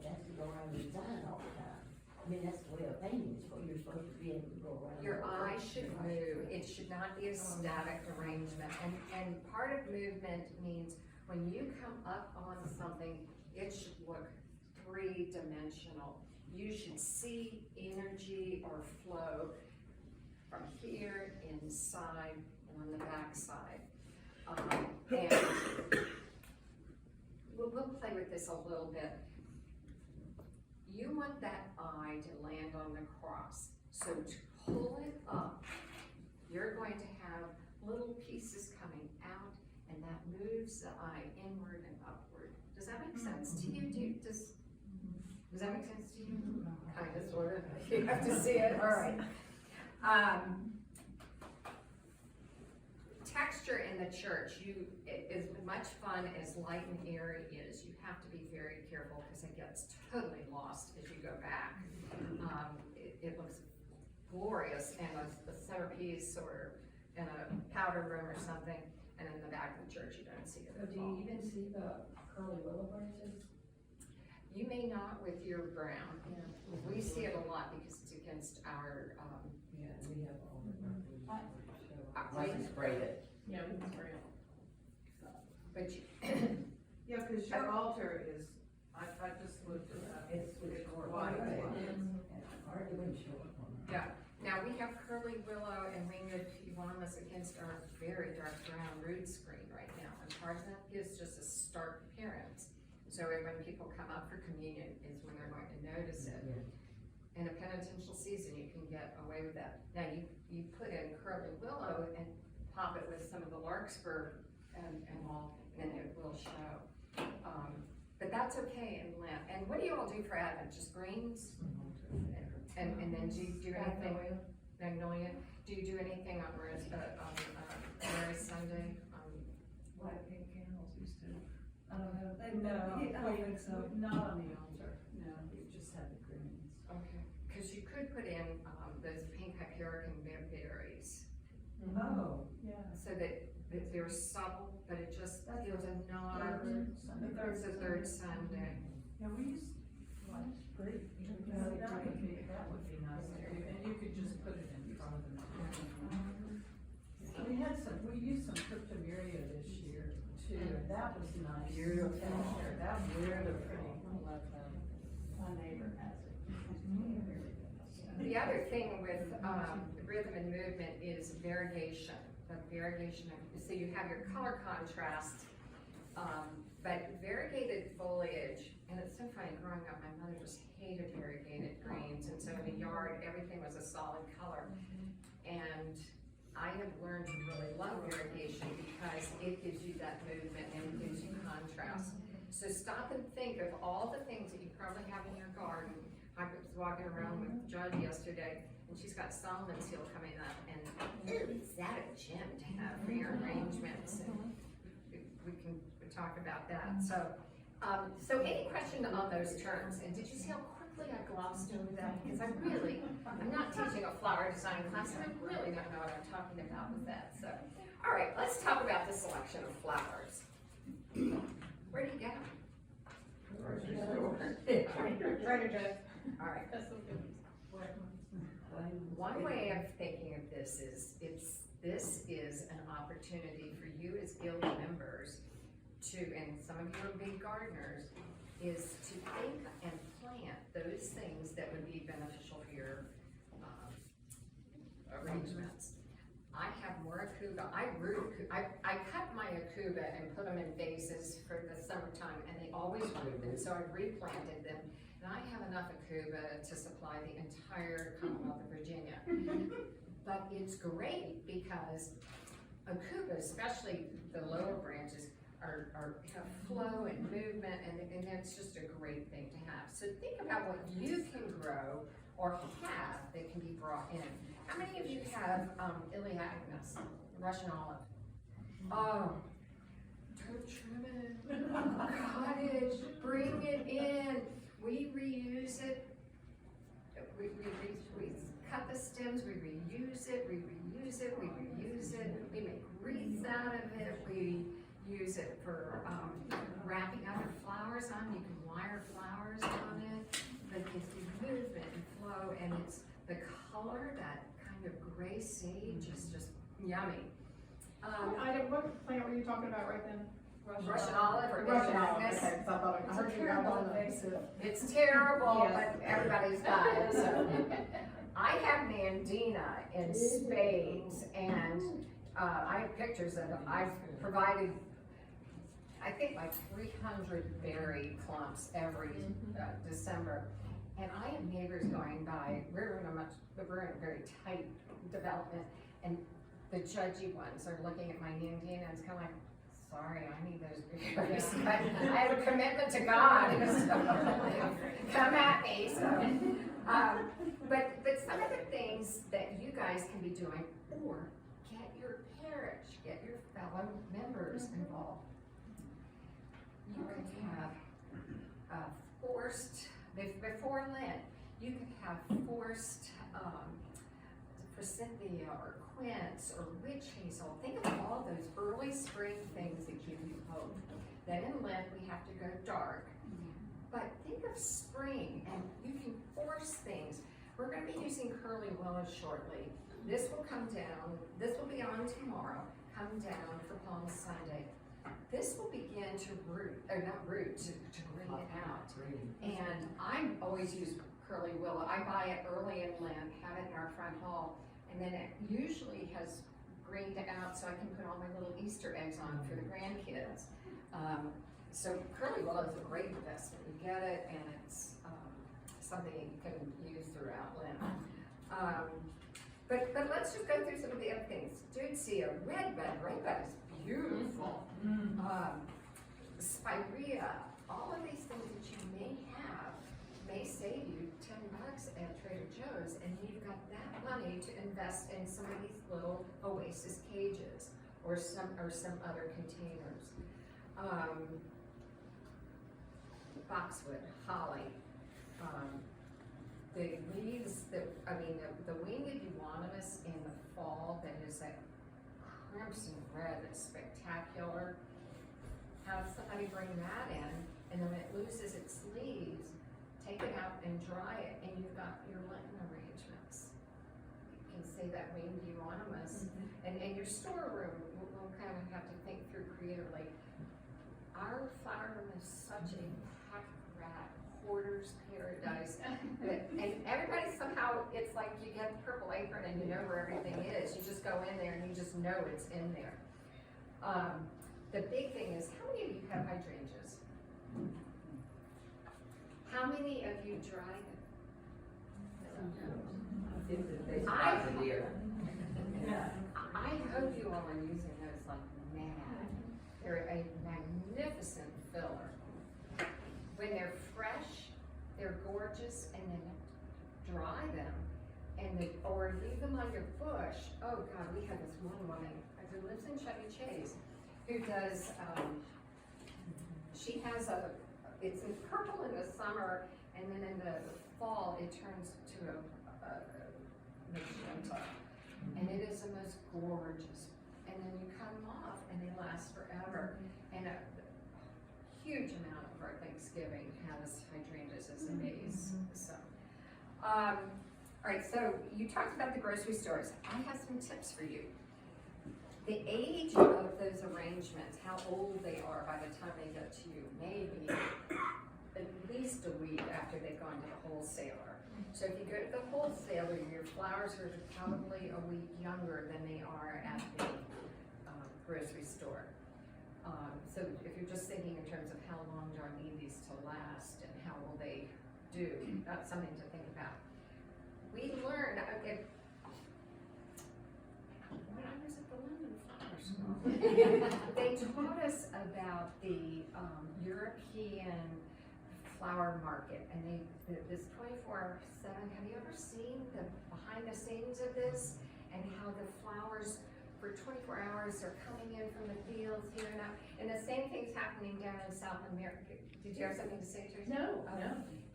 that's to go around the design all the time. I mean, that's the way of painting, is what you're supposed to be able to go around. Your eye should move. It should not be a static arrangement. And part of movement means when you come up on something, it should look three-dimensional. You should see energy or flow from here, inside, and on the back side. And we'll play with this a little bit. You want that eye to land on the cross. So to pull it up, you're going to have little pieces coming out, and that moves the eye inward and upward. Does that make sense to you? Does that make sense to you? Kind of, sort of. You have to see it. All right. Texture in the church, as much fun as light and airy is, you have to be very careful because it gets totally lost as you go back. It looks glorious in a centerpiece or in a powder room or something, and in the back of the church you don't see it So at do all. you even see the curly willow branches? You may not with your brown. We see it a lot because it's against our, Yeah, we have all the. we- We sprayed it. Yeah, we can spray it. but you, Yeah, cause your altar is, I just looked at that. It's white. Hardly even show up on that. yeah. Now we have curly willow and winged piwamas against our very dark brown root screen right now. And part of that gives just a stark appearance. So when people come up for communion is when they're going to notice it. Yeah. In a penitential season, you can get away with that. Now you put in curly willow and pop it with some of the larkspur and all, and it will show. But that's okay in Lent. And what do you all do for Advent? Just greens? And then do you do anything? Magnolia. Do you do anything on Mary Sunday? White pink candles used to. I don't know. No, I don't think so. not on the altar, no, we just had the greens. Okay. Because you could put in those pink hyperican berries, Oh, yeah. so that they're subtle, but it just feels a nod. Third It's the third Sunday. Yeah, we used, well, that's great. That would be nice to do, and you could just put it in front of them. We used some cryptomeria this year too, and that was nice. Beautiful. That was really pretty. I love that. My neighbor has it. The other thing with rhythm and movement is variegation. So you have your color contrast, but variegated foliage solid color. And I have learned to really love irrigation because it gives you that movement and it gives you contrast. So stop and think of all the things that you probably have in your garden. I was walking around with Judd yesterday, and she's got Solomon's Seal coming up, and ooh, is that a gem to have for your arrangements? And we can talk about that. So, so any question on those terms? And did you see how quickly I glossed over that? Because I'm not teaching a flower design class, and I really don't know what I'm talking about with that. So, all right, let's talk about the selection of flowers. Where do you get them? Trader Joe's. All right. That's so good. One way of thinking of this is, this is an opportunity for you as guild members to, and some of you are big gardeners, is to think and plant those things that would be beneficial for your arrangements. I have more acuba. I cut my acuba and put them in vases for the summertime, and they always root, and so I replanted them. And I have enough acuba to supply the entire Commonwealth of Virginia. But it's great because acuba, especially the lower branches, have flow and movement, and it's just a great thing to have. So think about what you can grow or have that can be brought in. How many of you have Iliagnus, Russian olive? Oh, don't trim it. Cottage, bring it in. We reuse it. We cut the stems, we reuse it, we reuse it, we reuse it. We make wreaths out of it. We use it for wrapping other flowers on. You can wire flowers on it. But it gives you movement and flow, and it's the color, that kind of gray sage is just yummy. What plant were you talking about right then? Russian olive or Russian olive, Iliagnus. okay, 'cause I thought I heard you guys on invasive. It's terrible, Yes. but everybody's got it, so. I have Nandina in spades, and I have pictures of them. I've provided, I think, like 300 berry clumps every December. And I have neighbors going by, we're in a very tight development, and the judgy ones are looking at my Nandina, and it's kind of like, sorry, I need those berries. I have a commitment to God, so come at me. So, but some of the things that you guys can be doing, or get your parish, get your fellow members involved. You could have forced, before Lent, you could have forced forsythia or quince or witch hazel. Think of all those early spring things that give you hope. Then in Lent, we have to go dark. But think of spring, and you can force things. We're going to be using curly willows shortly. This will come down, this will be on tomorrow, come down for Palm Sunday. This will begin to root, or not root, to green out. And I always use curly willow. I buy it early in Lent, have it in our front hall, and then it usually has greened out so I can put all my little Easter eggs on for the grandkids. So curly willow is a great investment. You get it, and it's something you can use throughout Lent. But let's just go through some of the other things. Deutzia, redbud is beautiful. Spirea, all of these things that you may have may save you $10 at Trader Joe's, and you've got that money to invest in some of these little oasis cages or some other containers. Boxwood, holly, the leaves that, the winged euonymus in the fall that is that crimson red that's spectacular. Have somebody bring that in, and then when it loses its leaves, take it out and dry it, and you've got your Lenten arrangements. You can say that winged euonymus, and your storeroom will kind of have to think through creatively. Our flower room is such a packed rat, hoarder's paradise, and everybody somehow, it's like you get the purple apron and you know where everything is. You just go in there and you just know it's in there. The big thing is, how many of you have hydrangeas? How many of you dry them? They surprised the deer. Yeah. I hope you all are using those like mad. They're a magnificent filler. When they're fresh, they're gorgeous, and then dry them, or leave them on your bush. Oh God, we had this one woman who lives in Chevy Chase, who does, she has it's in purple in the summer, and then in the fall, it turns to a magenta. And it is the most gorgeous. And then you cut them off and they last forever. And a huge amount of our Thanksgiving has hydrangeas as a base. So, all right, so you talked about the grocery stores. I have some tips for you. The age of those arrangements, how old they are by the time they get to you, maybe at least a week after they've gone to the wholesaler. So if you go to the wholesaler, your flowers are probably a week younger than they are at the grocery store. So if you're just thinking in terms of how long do I need these to last and how will they do, that's something to think about. We learned, when I was at the London Flower School, they taught us about the European flower market, and this 24/7. Have you ever seen the behind the scenes of this, and how the flowers for 24 hours are coming in from the fields here and out, and the same thing's happening down in South America. Did you have something to say, Teresa? No.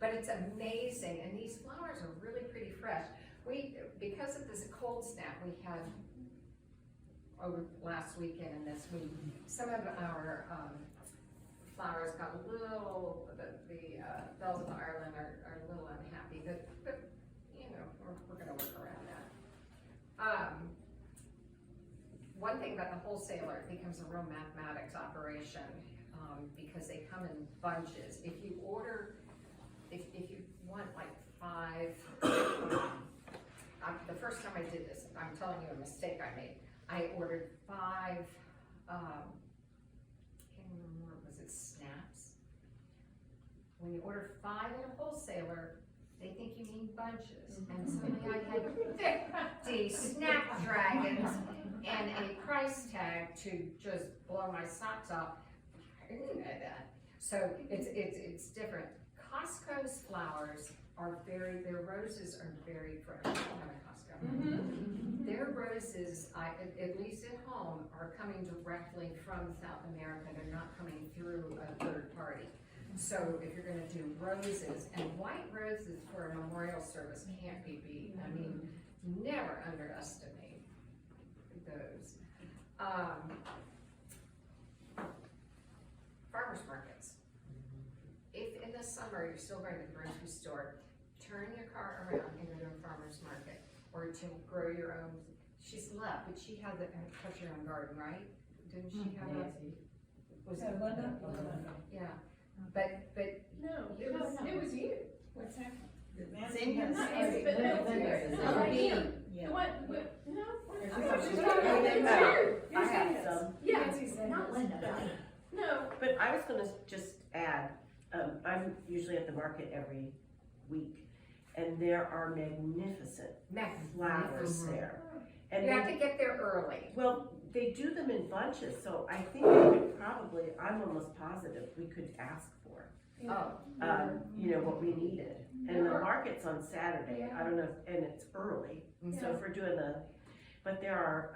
But it's amazing, and these flowers are really pretty fresh. Because of this cold snap we had over last weekend and this week, some of our flowers got a little, the bells of Ireland are a little unhappy, but you know, we're gonna work around that. One thing about the wholesaler, it becomes a real mathematics operation, because they come in bunches. If you order, if you want like 5, the first time I did this, I'm telling you a mistake I made. I ordered 5, can't remember, was it snaps? When you order 5 in a wholesaler, they think you mean bunches. And suddenly I had 50 snapdragons and a price tag to just blow my socks off. I didn't know that. So it's different. Costco's flowers are their roses are very fresh. I don't have a Costco. Their roses, at least at home, are coming directly from South America. They're not coming through a third party. So if you're gonna do roses, and white roses for a memorial service can't be beat. I mean, never underestimate those. Farmers markets. If in the summer you're still going to the grocery store, turn your car around and go to a farmer's market, or to grow your own. She's left, but she had touch your own garden, right? Didn't she have a? Was it Linda? Yeah, but No, it was you. What's happening? Nancy Not has- you, but no, it's No, right me. here. Yeah. The one with, no. There's I a thought bunch you of were talking about them. that too. I have some, Yeah, Not Linda. no, but I was gonna just add, I'm usually at the market every week, and there are magnificent flowers there. And you have they, to get there early. well, they do them in bunches, so I think we could probably, I'm almost positive, we could ask for, Oh, you know, what we needed. And the market's on Saturday, I don't know, and it's early, so if we're doing but there are,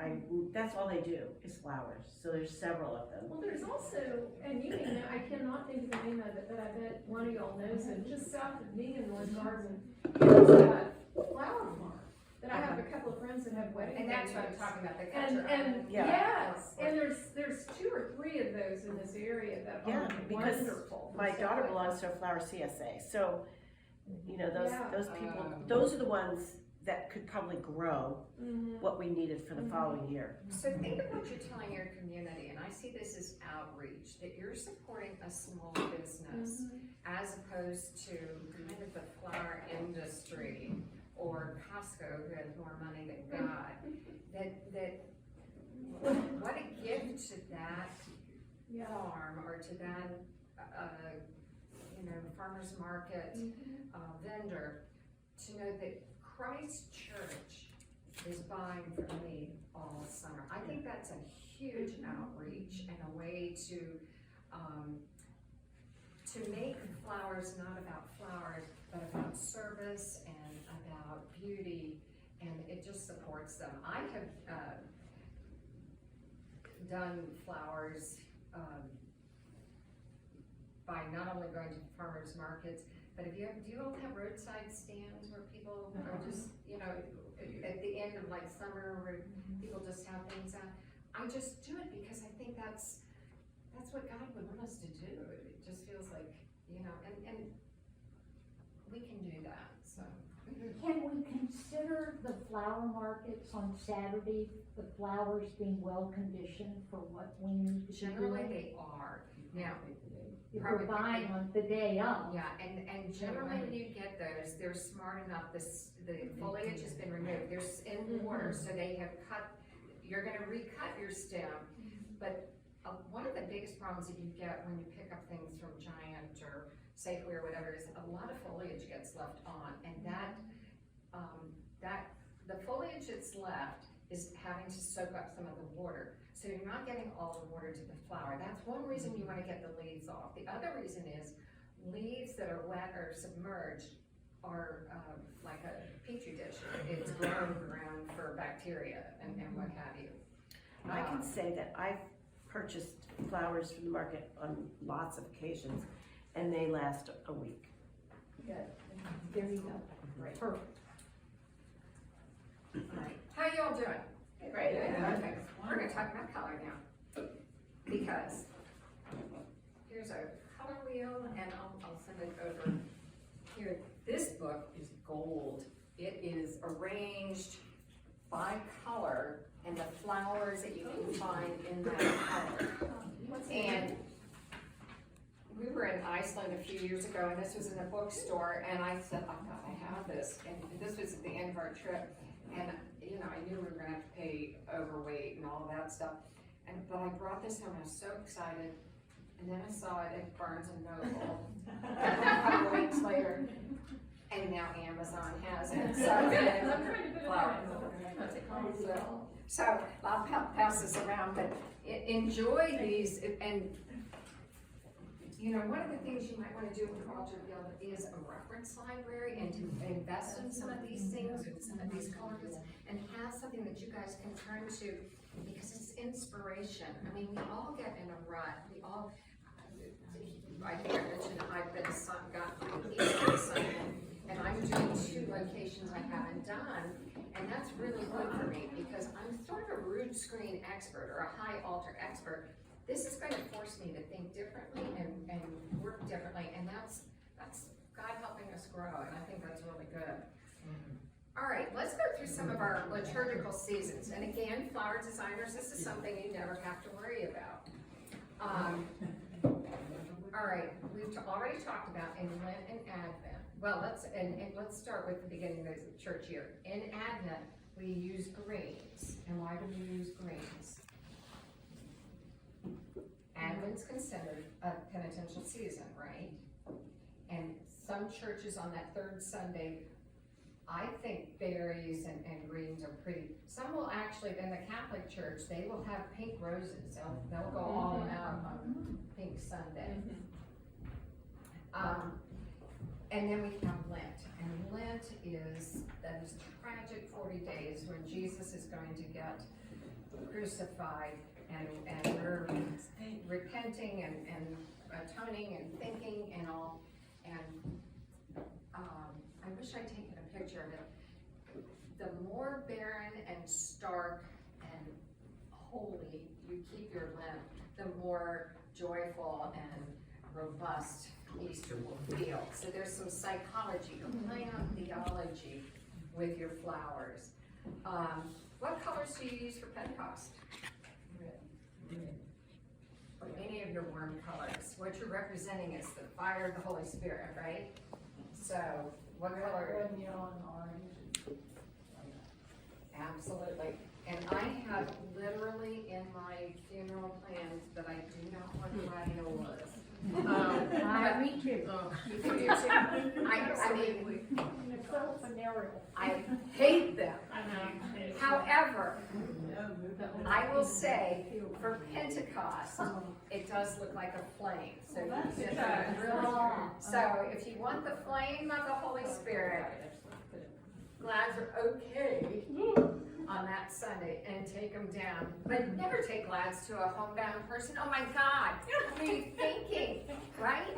that's all they do, is flowers, so there's several of them. well, there's also, and you may know, I cannot think of the name of it, but I bet one of y'all knows it, just south of me in North Garden, there's a flower farm, that I have a couple of friends that have wedding and that's what I'm venues. talking about, the And, culture. and, Yeah. yes, and there's 2 or 3 of those in this area that Yeah, are because wonderful. for My stuff daughter like belongs that. to a flower CSA, so, you know, Yeah. those people, those are the ones that could probably grow Mhm. what we needed for the following year. So think of what you're telling your community, and I see this as outreach, that you're supporting a small business as opposed to kind of the flower industry or Costco who has more money than God. That what a gift to that Yeah. farm or to that, farmer's market vendor to know that Christ Church is buying from me all summer. I think that's a huge outreach and a way to make flowers not about flowers, but about service and about beauty, and it just supports them. I have done flowers by not only going to farmers markets, but do you all have roadside stands where people are just, you know, at the end of like summer where people just have things out? I just do it because I think that's what God would want us to do. It just feels like, you know, and we can do that, so. Can we consider the flower markets on Saturday, the flowers being well conditioned for what we need to be Generally, doing? they are. Now, If we're buying on the day of. yeah, and generally when you get those, they're smart enough, the foliage has been removed, they're in water, so they have cut, you're gonna recut your stem, but one of the biggest problems that you get when you pick up things from Giant or Safeway or whatever is a lot of foliage gets left on, and the foliage that's left is having to soak up some of the water. So you're not getting all the water to the flower. That's one reason you want to get the leaves off. The other reason is leaves that are wet or submerged are like a petri dish. It's growing ground for bacteria and what have you. I can say that I've purchased flowers from the market on lots of occasions, and they last a week. Good. There you go. Great. Perfect. Right. How y'all doing? Great. Okay. We're gonna talk about color now. Because here's a color wheel, and I'll send it over here. This book is gold. It is arranged by color and the flowers that you can find in that color. And we were in Iceland a few years ago, and this was in a bookstore, and I said, I've got to have this. And this was at the end of our trip, and you know, I knew we were gonna have to pay overweight and all of that stuff. But I brought this home, I was so excited, and then I saw it at Barnes and Noble a couple weeks later, and now Amazon has it. So I'll pass this around, but enjoy these, and you know, one of the things you might want to do with Altar Guild is a reference library, and to invest in some of these things and some of these colors, and have something that you guys can turn to, because it's inspiration. I mean, we all get in a rut. We all, I think I mentioned I've been got my Easter assignment, and I'm doing 2 locations I haven't done, and that's really good for me because I'm sort of a root screen expert or a high altar expert. This is going to force me to think differently and work differently, and that's God helping us grow, and I think that's really good. All right, let's go through some of our liturgical seasons. And again, flower designers, this is something you never have to worry about. All right, we've already talked about in Lent and Advent. Well, let's start with the beginning of the church year. In Advent, we use greens. And why do we use greens? Advent's considered a penitential season, right? And some churches on that 3rd Sunday, I think berries and greens are pretty. Some will actually, in the Catholic Church, they will have pink roses. They'll go all out on Pink Sunday. And then we have Lent. And Lent is those tragic 40 days when Jesus is going to get crucified, and we're repenting and atoning and thinking and all. And I wish I'd taken a picture of it. The more barren and stark and holy you keep your Lent, the more joyful and robust Easter will feel. So there's some psychology, playing on theology with your flowers. What colors do you use for Pentecost? Or any of your warm colors. What you're representing is the fire of the Holy Spirit, right? So, what color? Red, yellow, and orange. Absolutely. And I have literally in my funeral plans that I do not want violas. I Me too. You can do too. I mean, Nicole Fanero. I hate them. I know. However, I will say, for Pentecost, it does look like a flame, so you That's get good. really, so if you want the flame of the Holy Spirit, glads are okay on that Sunday, and take them down, but never take glads to a homebound person. Oh my God, what are you thinking, right?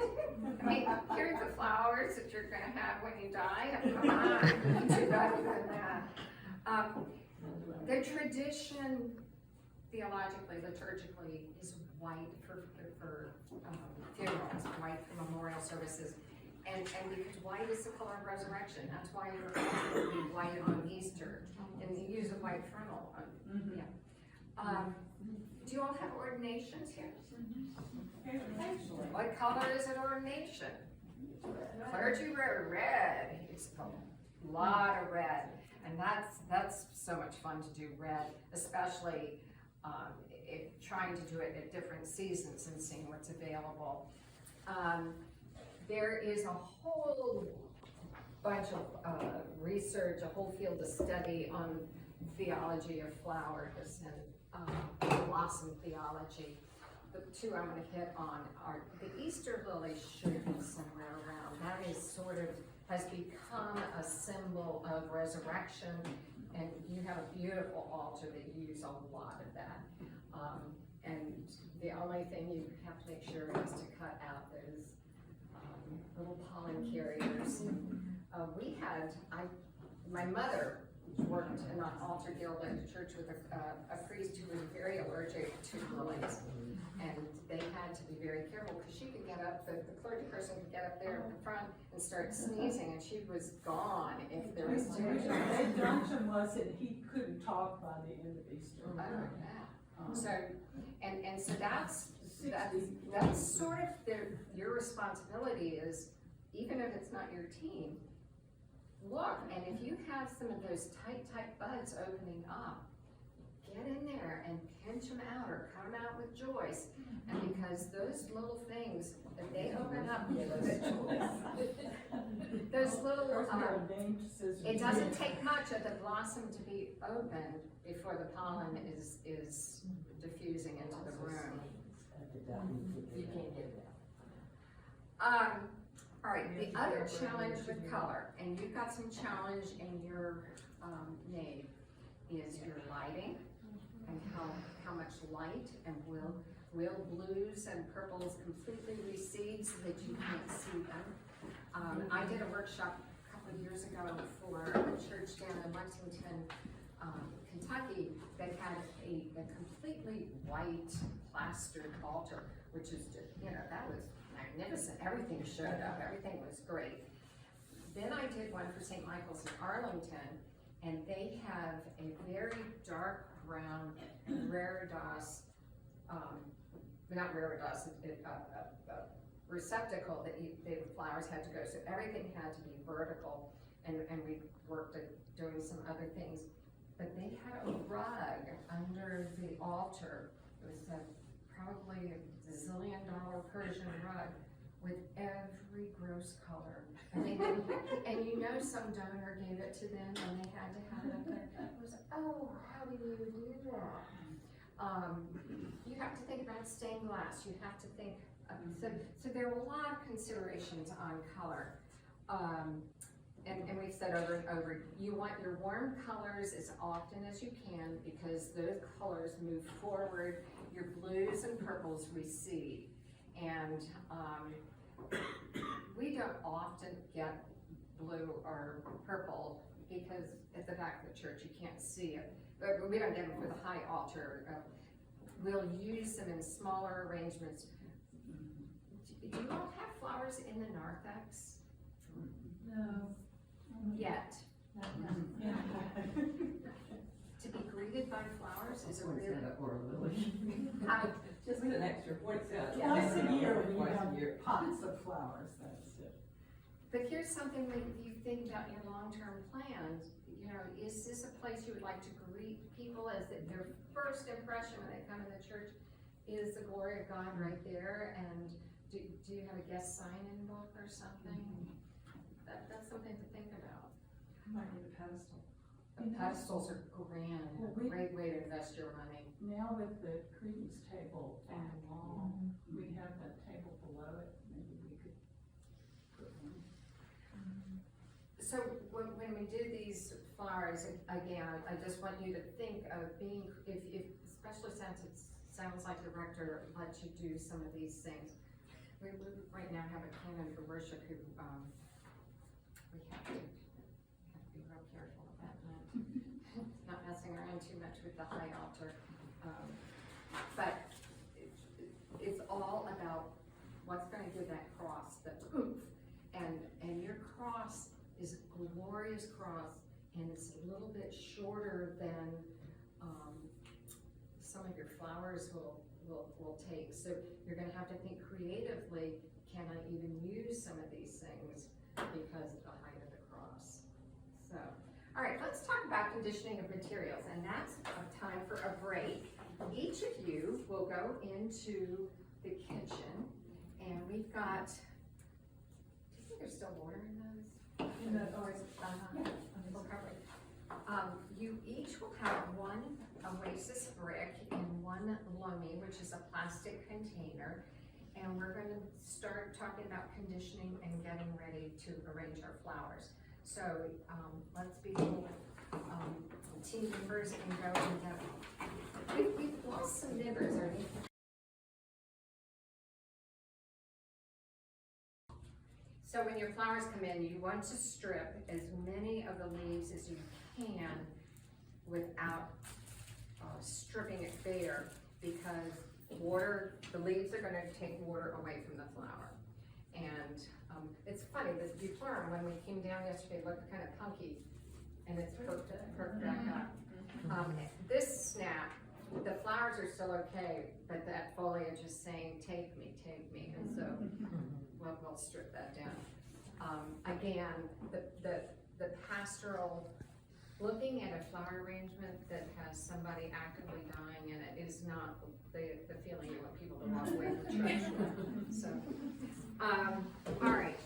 I mean, here are the flowers that you're gonna have when you die. Come on, you do better than that. The tradition, theologically, liturgically, is white for funerals, white for memorial services. And because white is the color of resurrection, that's why you're supposed to be white on Easter, and you use a white frontal. Yeah. Do you all have ordinations here? What color is an ordination? Clergy wear red. It's a lot of red, and that's so much fun to do red, especially trying to do it at different seasons and seeing what's available. There is a whole bunch of research, a whole field of study on theology of flowers and blossom theology. The two I'm going to hit on are the Easter lily should be somewhere around. That is sort of has become a symbol of resurrection, and you have a beautiful altar that you use a lot of that. And the only thing you have to make sure is to cut out those little pollen carriers. My mother worked in an altar guild at the church with a priest who was very allergic to lilies. And they had to be very careful because she could get up, the clergy person could get up there in the front and start sneezing, and she was gone if there was too much. The injunction was that he couldn't talk by the end of Easter. Oh, yeah. So, and so that's sort of your responsibility is, even if it's not your team, look, and if you have some of those tight buds opening up, get in there and pinch them out or cut them out with Joyce, and because those little things, if they open up, those little, it doesn't take much of the blossom to be opened before the pollen is diffusing into the room. You can't get it All right, the other challenge with color, and you've got some challenge in your nave, is your lighting and how much light, and will blues and purples completely recede so that you can't see them. I did a workshop a couple of years ago for a church down in Lexington, Kentucky, that had a completely white plastered altar, which is just, that was magnificent. Everything showed up, everything was great. Then I did one for St. Michael's in Arlington, and they have a very dark brown reredos, not reredos, receptacle that the flowers had to go, so everything had to be vertical, and we worked at doing some other things. But they had a rug under the altar. It was probably a $1 Persian rug with every gross color. And some donor gave it to them and they had to have it up there. It was, oh, how do you do that? You have to think about stained glass. You have to think, so there are a lot of considerations on color. And we've said over and over, you want your warm colors as often as you can because those colors move forward, your blues and purples recede. And we don't often get blue or purple because at the back of the church you can't see it. But we don't get them for the high altar. We'll use them in smaller arrangements. Do you all have flowers in the narthex? No. Yet. To be greeted by flowers is a really... Or a lily. Just an extra poinsettia. Twice a year when you Twice have a year. pots of flowers, that's it. But here's something that you think about your long-term plans. You know, is this a place you would like to greet people as their first impression when they come in the church is the glory of God right there? And do you have a guest sign-in book or something? That's something to think about. I might need a pedestal. The pedestals are grand, Well, we- great way to invest your money. Now with the credence table on the wall, we have that table below it, maybe we could put one. So when we do these flowers, again, I just want you to think of being, if, especially since it sounds like the rector lets you do some of these things. We right now have a canon for worship who, we have to be real careful of that, not messing around too much with the high altar. But it's all about what's gonna give that cross the oomph. And your cross is a glorious cross, and it's a little bit shorter than some of your flowers will take. So you're gonna have to think creatively, can I even use some of these things because of the height of the cross? So, all right, let's talk about conditioning of materials, and that's time for a break. Each of you will go into the kitchen, and we've got, do you think there's still water in those? In the, We'll cover it. You each will have one Oasis brick and one loamy, which is a plastic container, and we're going to start talking about conditioning and getting ready to arrange our flowers. So let's be team members and go and get. We've lost some members, already. So when your flowers come in, you want to strip as many of the leaves as you can without stripping it bare, because the leaves are gonna take water away from the flower. And it's funny, that you learn, when we came down yesterday, it looked kind of punky, and it's perked back up. This snap, the flowers are still okay, but that foliage is saying, take me, and so we'll strip that down. Again, the pastoral, looking at a flower arrangement that has somebody actively dying in it is not the feeling you want people to walk away from church with. So, all right.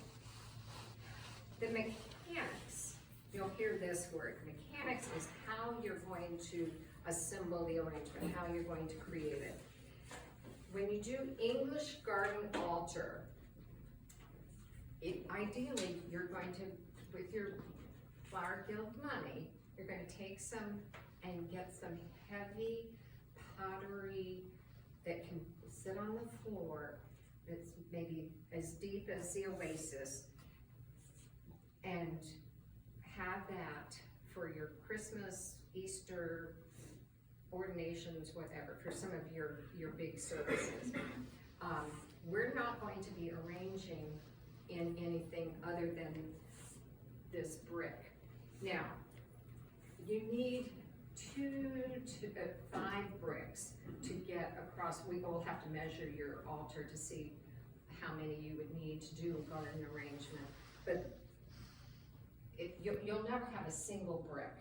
The mechanics, you'll hear this word. Mechanics is how you're going to assemble the arrangement, how you're going to create it. When you do English garden altar, ideally, you're going to, with your Flower Guild money, you're going to take some and get some heavy pottery that can sit on the floor, that's maybe as deep as the Oasis, and have that for your Christmas, Easter, ordinations, whatever, for some of your big services. We're not going to be arranging in anything other than this brick. Now, you need 2 to 5 bricks to get across. We will have to measure your altar to see how many you would need to do a garden arrangement, but you'll never have a single brick.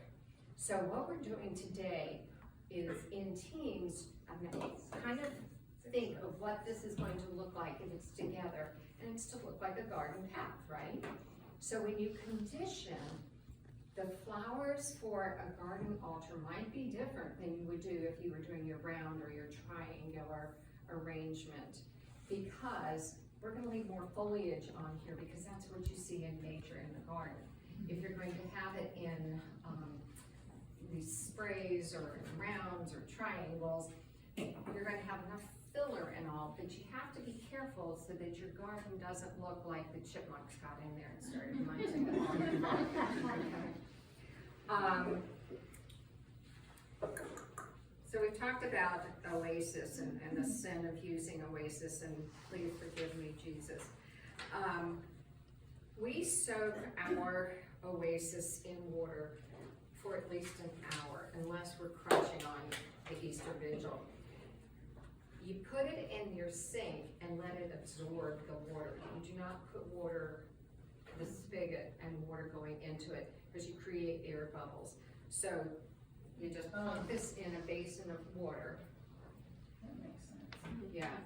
So what we're doing today is in teams, I'm gonna kind of think of what this is going to look like if it's together, and it's to look like a garden path, right? So when you condition, the flowers for a garden altar might be different than you would do if you were doing your round or your triangular arrangement, because we're gonna leave more foliage on here, because that's what you see in nature in the garden. If you're going to have it in these sprays or in rounds or triangles, you're going to have enough filler and all, but you have to be careful so that your garden doesn't look like the chipmunks got in there and started munching the garden. So we've talked about Oasis and the sin of using Oasis, and please forgive me, Jesus. We soak our Oasis in water for at least an hour, unless we're crunching on the Easter Vigil. You put it in your sink and let it absorb the water. You do not put water, the spigot and water going into it, because you create air bubbles. So you just put this in a basin of water. That makes sense. Yeah.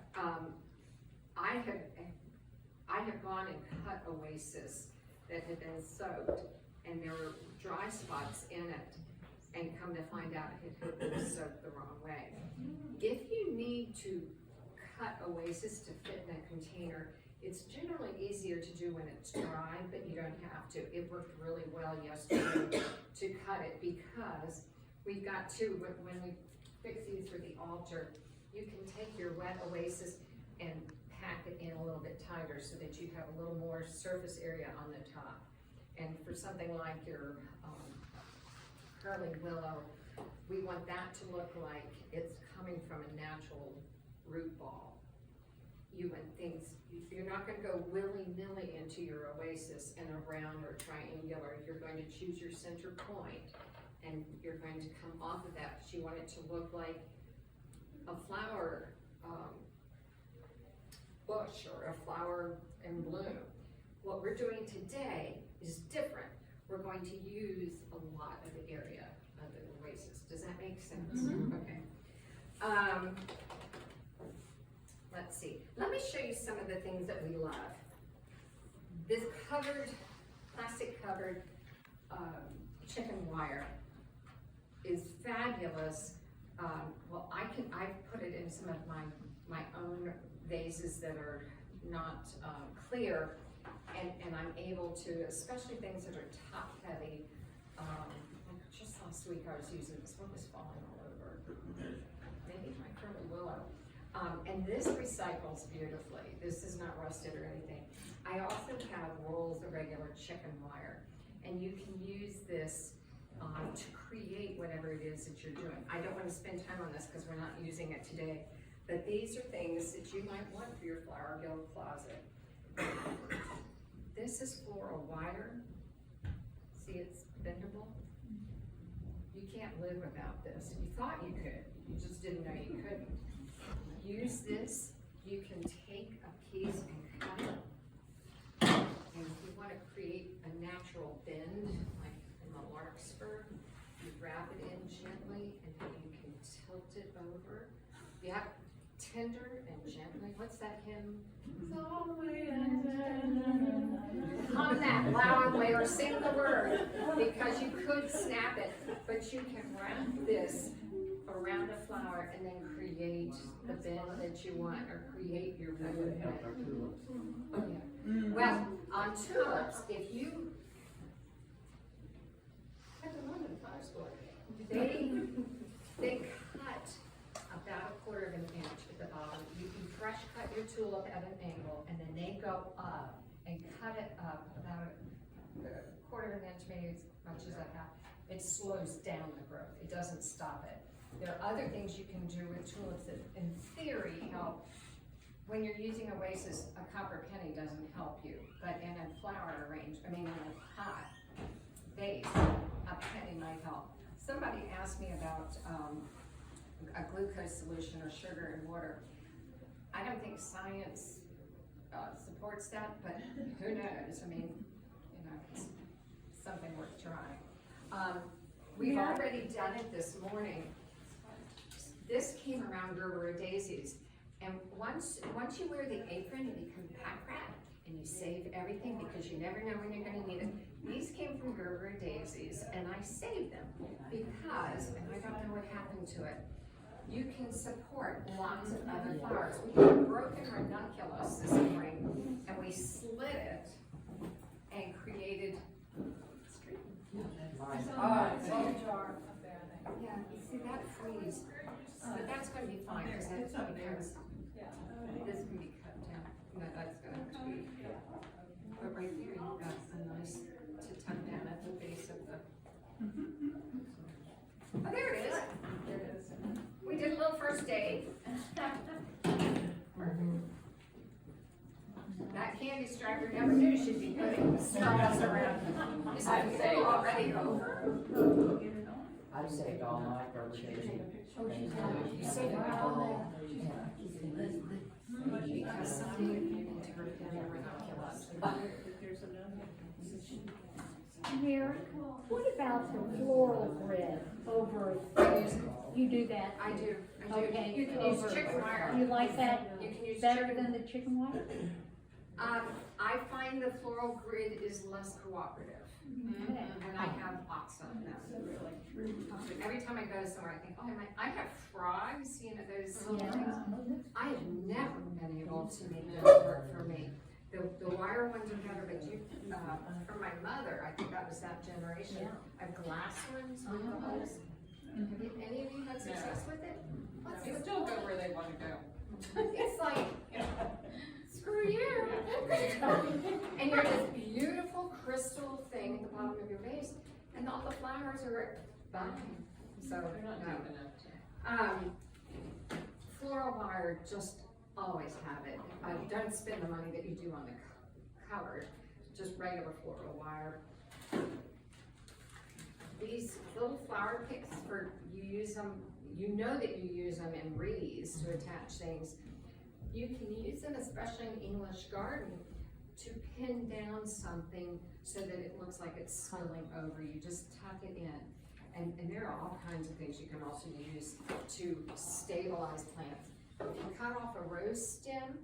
I have gone and cut oasis that had been soaked, and there were dry spots in it, and come to find out it had been soaked the wrong way. If you need to cut oasis to fit in a container, it's generally easier to do when it's dry, but you don't have to. It worked really well yesterday to cut it, because we've got to, when we fix these for the altar, you can take your wet oasis and pack it in a little bit tighter so that you have a little more surface area on the top. And for something like your curly willow, we want that to look like it's coming from a natural root ball. You want things, you're not gonna go willy-nilly into your oasis in a round or triangular. You're going to choose your center point, and you're going to come off of that, because you want it to look like a flower bush or a flower in bloom. What we're doing today is different. We're going to use a lot of the area of the oasis. Does that make sense? Mm-hmm. Okay. Let's see. Let me show you some of the things that we love. This plastic covered chicken wire is fabulous. Well, I've put it in some of my own vases that are not clear, and I'm able to, especially things that are top heavy. Like just last week I was using this one, was falling all over. Maybe my curly willow. And this recycles beautifully. This is not rusted or anything. I also have rolls of regular chicken wire, and you can use this to create whatever it is that you're doing. I don't want to spend time on this because we're not using it today, but these are things that you might want for your flower guild closet. This is floral wire. See, it's bendable. You can't live without this. You thought you could, you just didn't know you couldn't. Use this. You can take a piece and cut it. And if you want to create a natural bend, like in the larkspur, you wrap it in gently, and then you can tilt it over. Yeah, tender and gently. What's that hymn? On that loud way, or sing the word, because you could snap it, but you can wrap this around a flower and then create the bend that you want, or create your wood bend. Yeah. Well, on tulips, if you they cut about 1/4 inch at the bottom. You can fresh cut your tulip at an angle, and then they go up and cut it up about 1/4 inch, maybe as much as I have. It slows down the growth. It doesn't stop it. There are other things you can do with tulips that, in theory, help. When you're using oasis, a copper penny doesn't help you, but in a flower in a pot vase, a penny might help. Somebody asked me about a glucose solution or sugar and water. I don't think science supports that, but who knows? I mean, you know, it's something worth trying. We've already done it this morning. This came around Gerber daisies, and once you wear the apron, you become pack rat, and you save everything because you never know when you're going to need it. These came from Gerber daisies, and I saved them because, and I don't know what happened to it, you can support lots of other flowers. We had a broken ranunculus this morning, and we slid it and created street. It's on the jar up there, I think. Yeah, you see that freeze, but that's going to be fine because that's It's up there. Yeah. this can be cut down. No, that's going to be. But right there, you've got a nice to tuck down at the base of the. Oh, there it is. There it is. We did a little first aid. That candy striper never knew she'd be putting straws around. Is that saved. already over? I saved all my Gerber daisies. You saved all that? Because somebody need to repair the ranunculus. Mary, what about the floral grid? over, I use, you do that? I do. Okay. You can use chicken wire. You like that You can use better chicken. than the chicken wire? I find the floral grid is less cooperative, Okay. and I have lots of them. Every time I go somewhere, I think, oh, I have frogs, you know, those things. I have never been able to make those work for me. The wire ones are better, but for my mother, I think that was that generation. Yeah. I have glass ones with the holes. Have any of you had success with it? They still go where they wanna go. It's like, screw you. And you're this beautiful crystal thing at the bottom of your vase, and all the flowers are fine. So, They're not no. deep enough. Floral wire, just always have it. Don't spend the money that you do on the cover, just regular floral wire. These little flower picks you use them, you know that you use them in wreaths to attach things. You can use them, especially in English garden, to pin down something so that it looks like it's spilling over. You just tuck it in. And there are all kinds of things you can also use to stabilize plants. If you cut off a rose stem,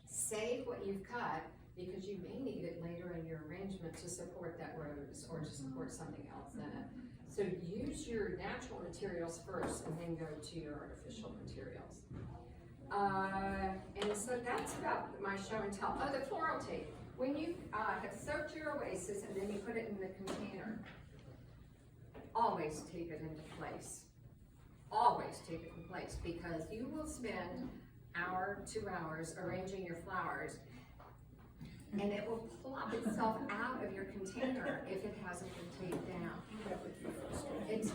save what you've cut, because you may need it later in your arrangement to support that rose or to support something else in it. So use your natural materials first and then go to your artificial materials. And so that's about my show and tell. Oh, the floral tape. When you have soaked your oasis and then you put it in the container, always tape it into place. Always tape it in place, because you will spend hour, 2 hours arranging your flowers, and it will plop itself out of your container if it hasn't been taped down. It's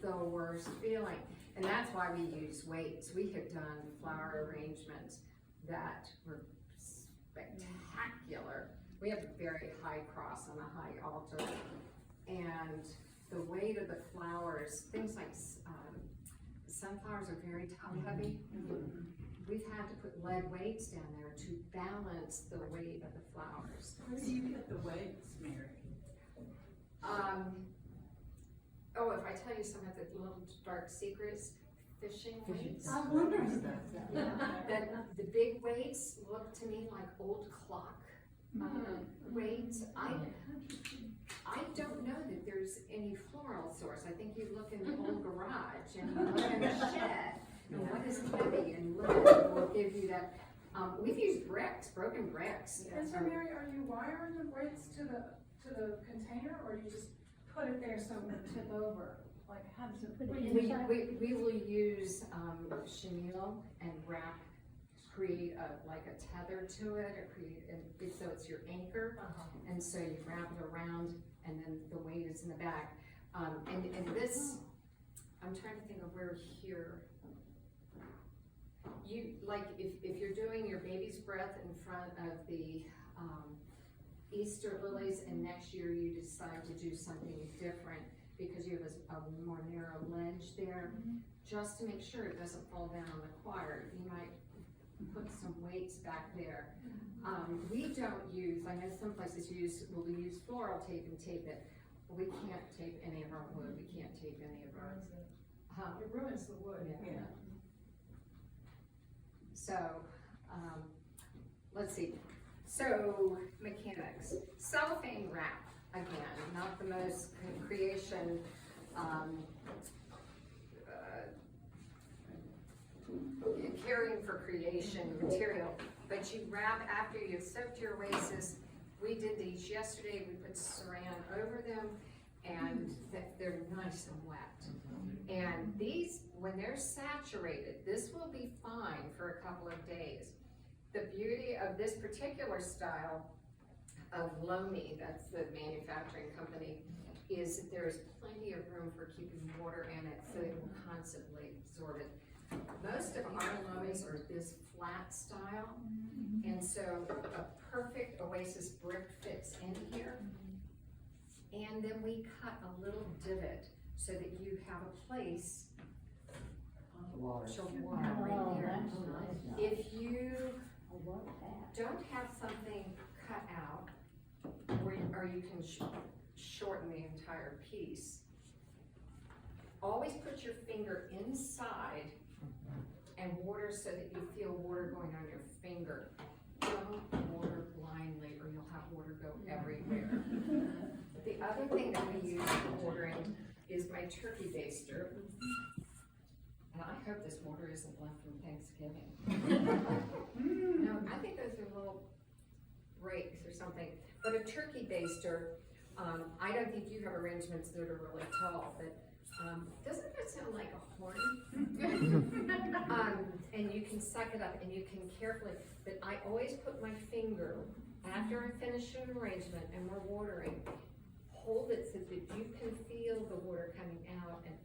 the worst feeling. And that's why we use weights. We have done flower arrangements that were spectacular. We have a very high cross on a high altar, and the weight of the flowers, things like sunflowers are very top heavy. We've had to put lead weights down there to balance the weight of the flowers. Where do you get the weights, Mary? Oh, if I tell you some of the little dark secrets, fishing weights. I wonder about that. The big weights look to me like old clock weights. I don't know that there's any floral source. I think you look in the old garage and you look in the shed, and what is heavy and little will give you that. We've used bricks, broken bricks. And so Mary, are you wiring the weights to the container, or do you just put it there so it won't tip over? Like, how does it? Put it inside? We will use chenille and create like a tether to it, or so it's your anchor. And so you wrap it around, and then the weight is in the back. And this, I'm trying to think of where here. You, like, if you're doing your baby's breath in front of the Easter lilies, and next year you decide to do something different because you have a more narrow ledge there, just to make sure it doesn't fall down on the choir, you might put some weights back there. We don't use, I know some places will use floral tape and tape it. We can't tape any of our wood. We can't tape any of our. It ruins the wood. Yeah. So, let's see. So, mechanics. Cellophane wrap, again, not the most creation, caring for creation material, but you wrap after you've soaked your oasis. We did these yesterday. We put saran over them, and they're nice and wet. And these, when they're saturated, this will be fine for a couple of days. The beauty of this particular style of Lomi, that's the manufacturing company, is that there is plenty of room for keeping water in it, so it will constantly absorb it. Most of our Lomis are this flat style, and so a perfect oasis brick fits in here. And then we cut a little divot so that you have a place to water right there. If you don't have something cut out, or you can shorten the entire piece, always put your finger inside and water so that you feel water going on your finger. Don't water blindly or you'll have water go everywhere. The other thing that we use for watering is my turkey baster. And I hope this water isn't left from Thanksgiving. No, I think those are little breaks or something. But a turkey baster, I don't think you have arrangements that are really tall, but doesn't that sound like a horn? And you can suck it up and you can carefully, but I always put my finger, after I finish an arrangement and we're watering, hold it so that you can feel the water coming out, and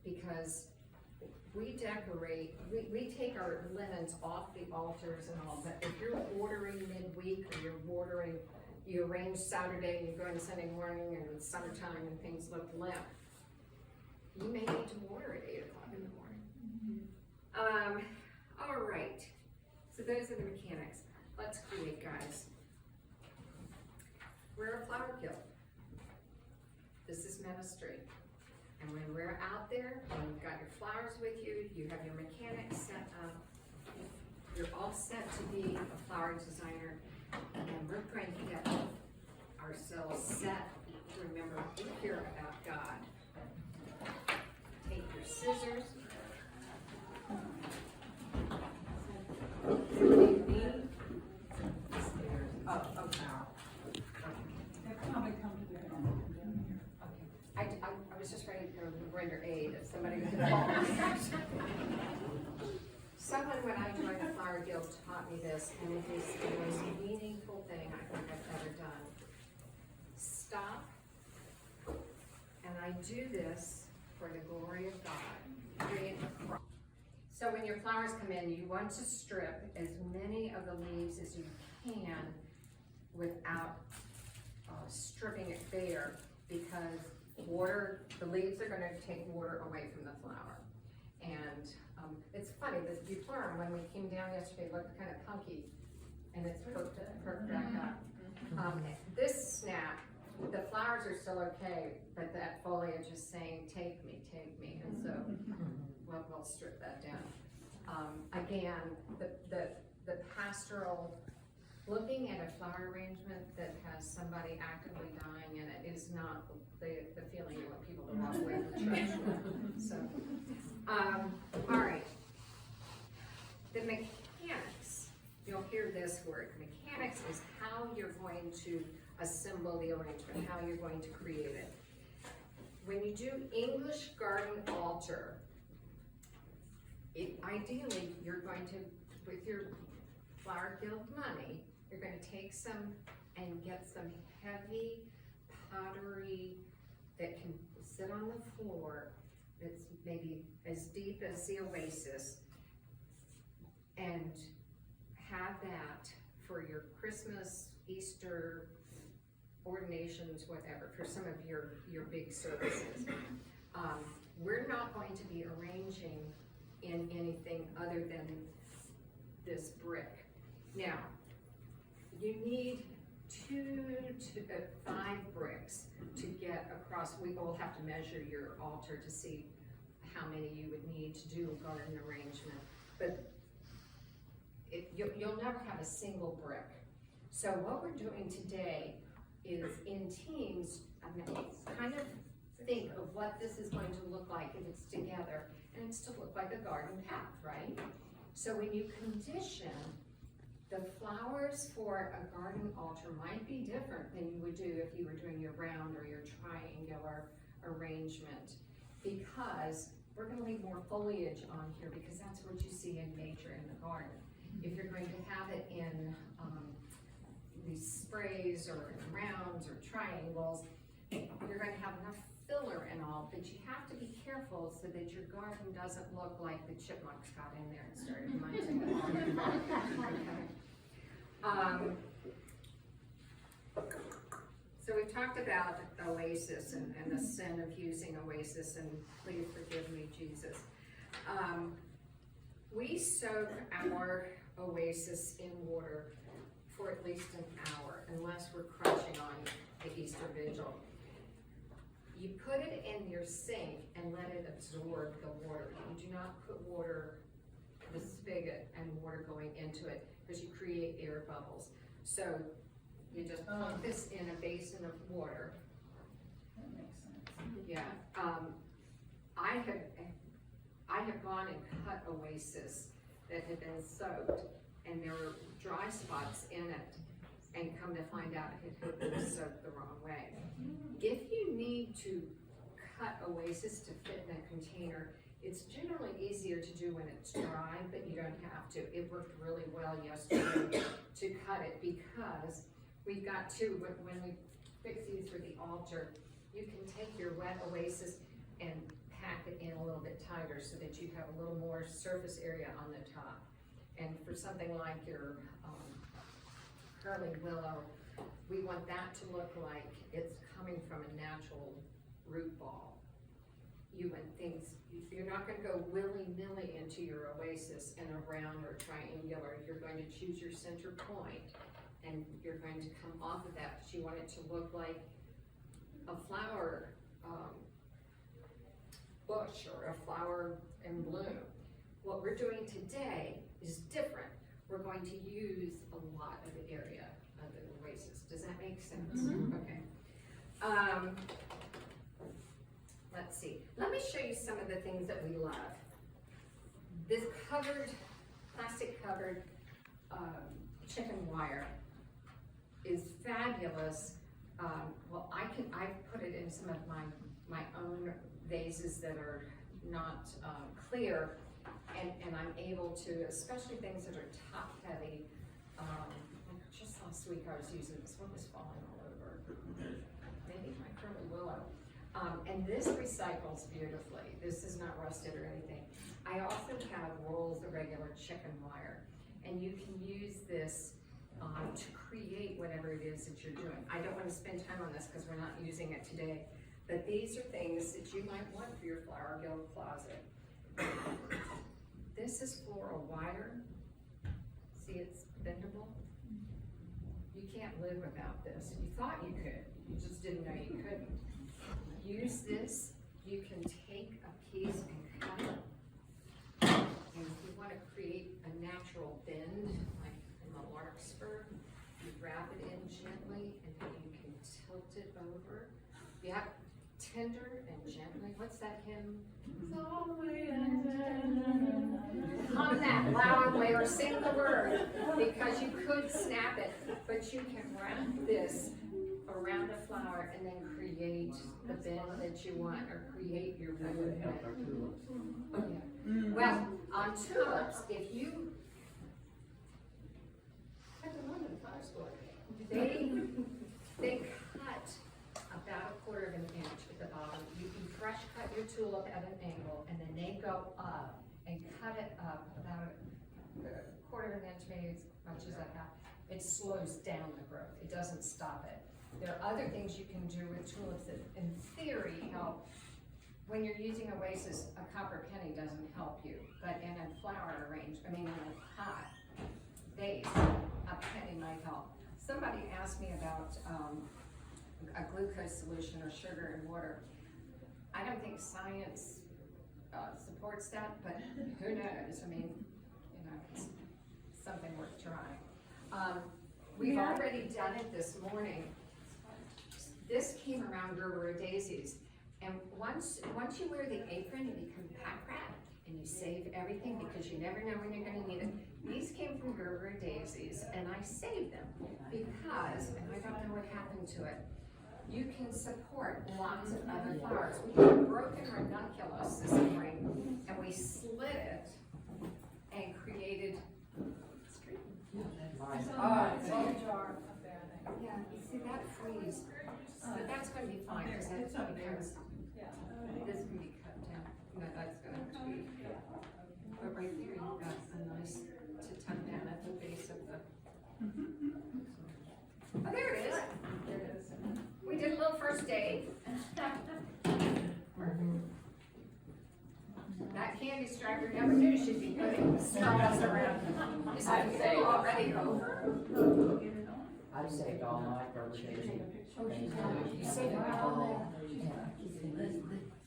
because we decorate, we take our linens off the altars and all, but if you're watering midweek or you're watering, you arrange Saturday and you go in Sunday morning and it's summertime and things look limp, you may need to water at 8 o'clock in the morning. All right, so those are the mechanics. Let's create, guys. We're a flower guild. This is ministry. And when we're out there, and you've got your flowers with you, you have your mechanics set up, you're all set to be a flower designer, and we're going to get ourselves set to remember we care about God. Take your scissors. What do you need? Oh, okay. They probably come to their own down here. I was just ready to render aid if somebody could call. Someone, when I joined the Flower Guild, taught me this, and it is the most meaningful thing I think I've ever done. Stop, and I do this for the glory of God. Create a cross. So when your flowers come in, you want to strip as many of the leaves as you can without stripping it bare, because water, the leaves are going to take water away from the flower. And it's funny, this Floral, when we came down yesterday, looked kind of punky, and it's perked back up. This snap, the flowers are still okay, but that foliage is saying, take me, and so we'll strip that down. Again, the pastoral, looking at a flower arrangement that has somebody actively dying in it is not the feeling you want people to walk away from church with. So, all right. The mechanics, you'll hear this word. Mechanics is how you're going to assemble the arrangement, how you're going to create it. When you do English garden altar, ideally you're going to, with your Flower Guild money, you're going to take some and get some heavy pottery that can sit on the floor, that's maybe as deep as the oasis, and have that for your Christmas, Easter, ordinations, whatever, for some of your big services. We're not going to be arranging in anything other than this brick. Now, you need 2 to 5 bricks to get across. We will have to measure your altar to see how many you would need to do a garden arrangement. But you'll never have a single brick. So what we're doing today is in teams, I'm gonna kind of think of what this is going to look like if it's together, and it's to look like a garden path, right? So when you condition, the flowers for a garden altar might be different than you would do if you were doing your round or your triangular arrangement, because we're gonna leave more foliage on here, because that's what you see in nature in the garden. If you're going to have it in these sprays or in rounds or triangles, you're going to have enough filler and all, but you have to be careful so that your garden doesn't look like the chipmunks got in there and started munching it. So we've talked about Oasis and the sin of using Oasis, and please forgive me, Jesus. We soak our Oasis in water for at least an hour, unless we're crunching on the Easter Vigil. You put it in your sink and let it absorb the water. You do not put water, the spigot and water going into it, because you create air bubbles. So you just plunk this in a basin of water. That makes sense. Yeah, I have gone and cut oasis that had been soaked, and there were dry spots in it, and come to find out it had been soaked the wrong way. If you need to cut oasis to fit in a container, it's generally easier to do when it's dry, but you don't have to. It worked really well yesterday to cut it, because we've got two, when we fix these for the altar, you can take your wet oasis and pack it in a little bit tighter so that you have a little more surface area on the top. And for something like your curly willow, we want that to look like it's coming from a natural root ball. You want things, you're not gonna go willy-nilly into your oasis in a round or triangular. You're going to choose your center point, and you're going to come off of that, because you want it to look like a flower bush or a flower in bloom. What we're doing today is different. We're going to use a lot of the area of the oasis. Does that make sense? Okay. Let's see. Let me show you some of the things that we love. This plastic covered chicken wire is fabulous. Well, I've put it in some of my own vases that are not clear, and I'm able to, especially things that are top heavy. Just last week I was using this one, was falling all over. Maybe my curly willow. And this recycles beautifully. This is not rusted or anything. I also have rolls of regular chicken wire, and you can use this to create whatever it is that you're doing. I don't want to spend time on this because we're not using it today, but these are things that you might want for your flower guild closet. This is floral wire. See, it's bendable. You can't live without this. You thought you could, you just didn't know you couldn't. Use this. You can take a piece and cut it. And if you want to create a natural bend, like in the larkspur, you wrap it in gently, and then you can tilt it over. You have tender and gently. What's that hymn? Hum that loudly or sing the word, because you could snap it, but you can wrap this around a flower and then create the bend that you want, or create your wood. Well, on tulips, if you had to learn the flower school, they cut about 1/4 of an inch at the bottom. You can fresh cut your tulip at an angle, and then they go up and cut it up about 1/4 of an inch, maybe as much as that. It slows down the growth. It doesn't stop it. There are other things you can do with tulips that, in theory, help. When you're using oasis, a copper penny doesn't help you, but in a flower in a pot vase, a penny might help. Somebody asked me about a glucose solution or sugar and water. I don't think science supports that, but who knows? I mean, it's something worth trying. We've already done it this morning. This came around Gerber daisies, and once you wear the apron, you become pack rat, and you save everything because you never know when you're going to need it. These came from Gerber daisies, and I saved them because, and I don't know what happened to it, you can support lots of other flowers. We had a broken ranunculus this spring, and we slid it and created street. It's on the jar up there, I think. Yeah, you see that freeze, but that's going to be fine because It's up there. this can be cut down. No, that's going to have to be. But right there, you've got a nice to tuck down at the base of the. Oh, there it is. There it is. We did a little first aid. That candy striper never knew she'd be putting stars around. Is that already over? I I saved all my birthdays. Oh, she's not. You saved my whole- Yeah.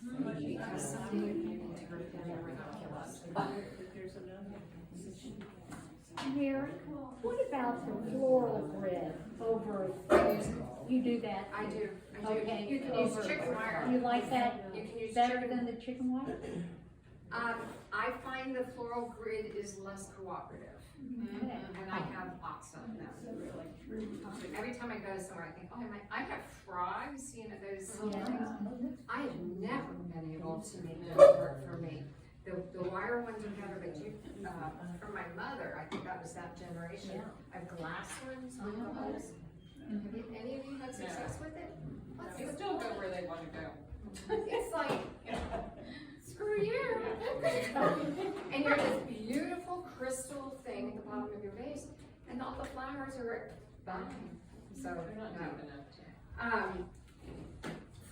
Because someday you're going to hurt them and ridiculous. Mary, what about the floral thread over, you do that? I do. Okay. You can use chicken wire. You like that You can use better chicken. than the chicken wire? I find the floral grid is less cooperative. Okay. And I have lots of them. Every time I go somewhere, I think, oh, I have frogs, you know, those Yeah. things. I have never been able to make those work for me. The wire ones are better, but from my mother, I think that was that generation. Glass ones with the holes. Have any of you had success with it? What's They the still go point? where they wanna go. It's like, screw you. And you're this beautiful crystal thing at the bottom of your vase, and all the flowers are dying. So, They're not no. deep enough.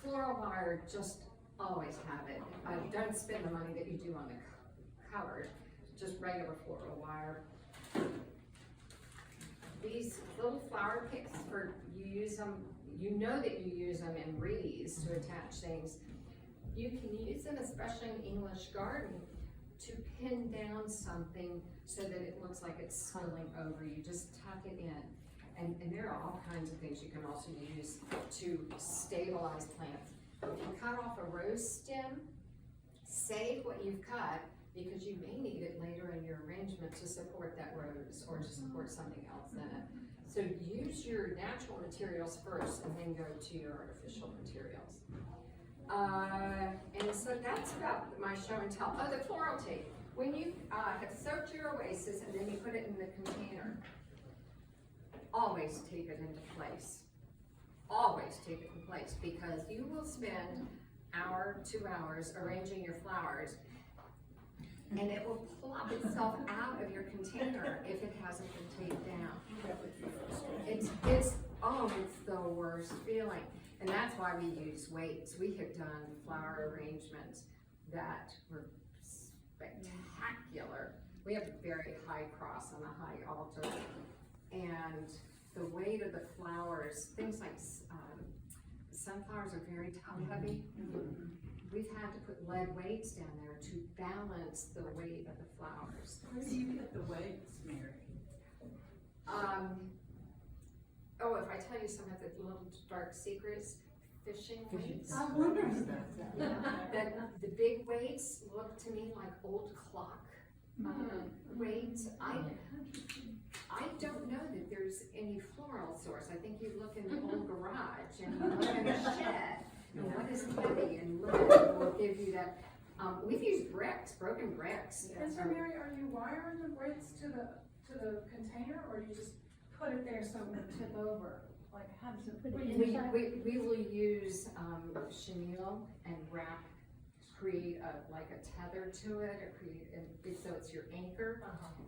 Floral wire, just always have it. Don't spend the money that you do on the cover, just regular floral wire. These little flower picks you use them, you know that you use them in wreaths to attach things. You can use them, especially in English garden, to pin down something so that it looks like it's spilling over. You just tuck it in. And there are all kinds of things you can also use to stabilize plants. If you cut off a rose stem, save what you've cut, because you may need it later in your arrangement to support that rose or to support something else in it. So use your natural materials first and then go to your artificial materials. And so that's about my show and tell. Oh, the floral tape. When you have soaked your oasis and then you put it in the container, always tape it into place. Always tape it in place, because you will spend 2 hours arranging your flowers, and it will plop itself out of your container if it hasn't been taped down. It's the worst feeling. And that's why we use weights. We have done flower arrangements that were spectacular. We have a very high cross on a high altar, and the weight of the flowers, things like sunflowers are very top heavy. We've had to put lead weights down there to balance the weight of the flowers. Where do you get the weights, Mary? If I tell you some of the little dark secrets, fishing weights. I wonder about that. The big weights look to me like old clock weights. I don't know that there's any floral source. I think you look in the old garage and you look in the shed, and what is heavy, and lead will give you that. We've used bricks, broken bricks. And so Mary, are you wiring the weights to the container, or do you just put it there so it won't tip over? Like, how does it? We will use chenille and create a tether to it, or so it's your anchor,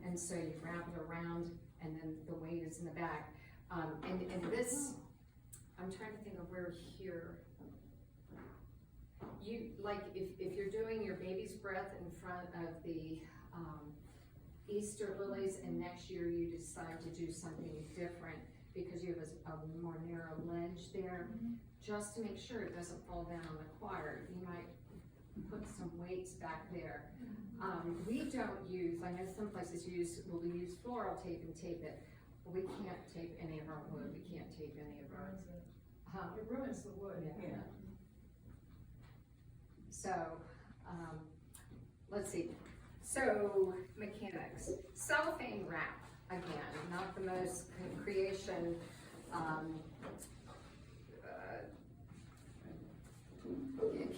and so you wrap it around, and then the weight is in the back. And this, I'm trying to think of where here. You, like, if you're doing your baby's breath in front of the Easter lilies, and next year you decide to do something different because you have a more narrow ledge there, just to make sure it doesn't fall down on the choir, you might put some weights back there. We don't use, I know some places will use floral tape and tape it. We can't tape any of our wood, we can't tape any of our. It ruins the wood. Yeah. So, let's see. So, mechanics. Cellophane wrap, again, not the most creation,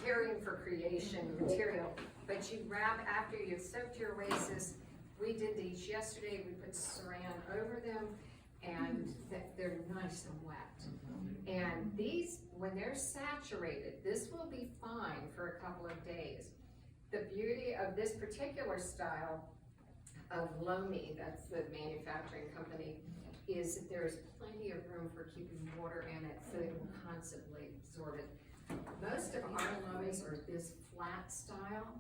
caring for creation material, but you wrap after you've soaked your oasis. We did these yesterday. We put saran over them, and they're nice and wet. And these, when they're saturated, this will be fine for a couple of days. The beauty of this particular style of Lomi, that's the manufacturing company, is that there's plenty of room for keeping water in it, so it will constantly absorb it. Most of our Lomis are this flat style,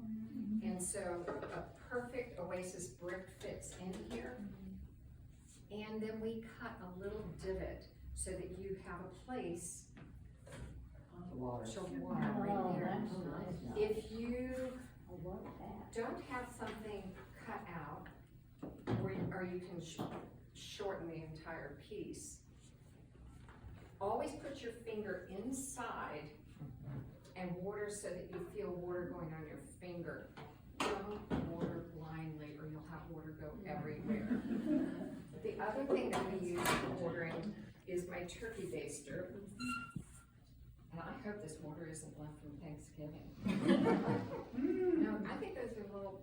and so a perfect oasis brick fits in here. And then we cut a little divot so that you have a place Water. to water Oh, right there. that's nice. If you I love that. don't have something cut out, or you can shorten the entire piece, always put your finger inside and water so that you feel water going on your finger. Don't water blindly or you'll have water go everywhere. The other thing that we use for watering is my turkey baster. And I hope this water isn't left from Thanksgiving. No, I think those are little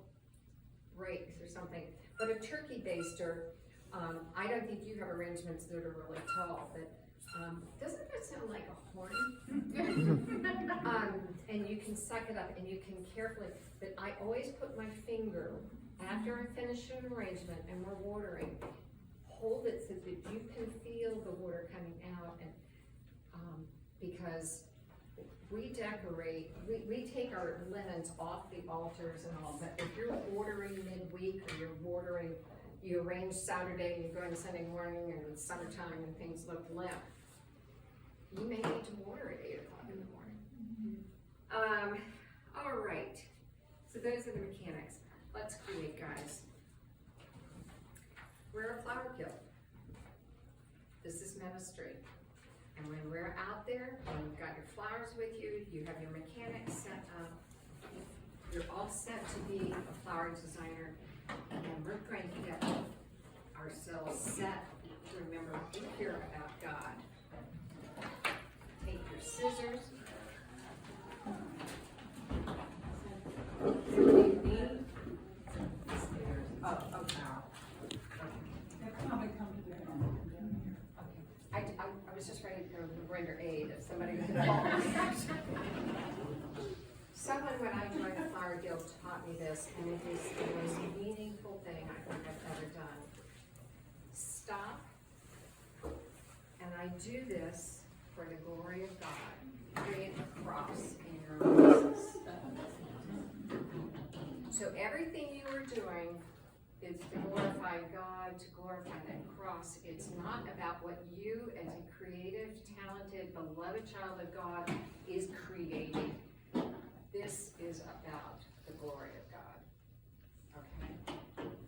breaks or something. But a turkey baster, I don't think you have arrangements that are really tall, but doesn't that sound like a horn? And you can suck it up and you can carefully, but I always put my finger after I finish an arrangement and we're watering, hold it so that you can feel the water coming out, and because we decorate, we take our linens off the altars and all, but if you're watering midweek or you're watering, you arrange Saturday and you go in Sunday morning and it's summertime and things look limp, you may need to water at 8 o'clock in the morning. All right, so those are the mechanics. Let's create, guys. We're a flower guild. This is ministry. And when we're out there and you've got your flowers with you, you have your mechanics set up, you're all set to be a flower designer, and we're going to get ourselves set to remember we care about God. Take your scissors. What do you need? Oh, okay. They'll probably come to their own down here. I was just ready to render aid if somebody was involved. Someone, when I joined the Flower Guild, taught me this, and it is the most meaningful thing I think I've ever done. Stop, and I do this for the glory of God. Create a cross in your roses. So everything you are doing is to glorify God, to glorify that cross. It's not about what you, as a creative, talented, beloved child of God, is creating. This is about the glory of God. Okay?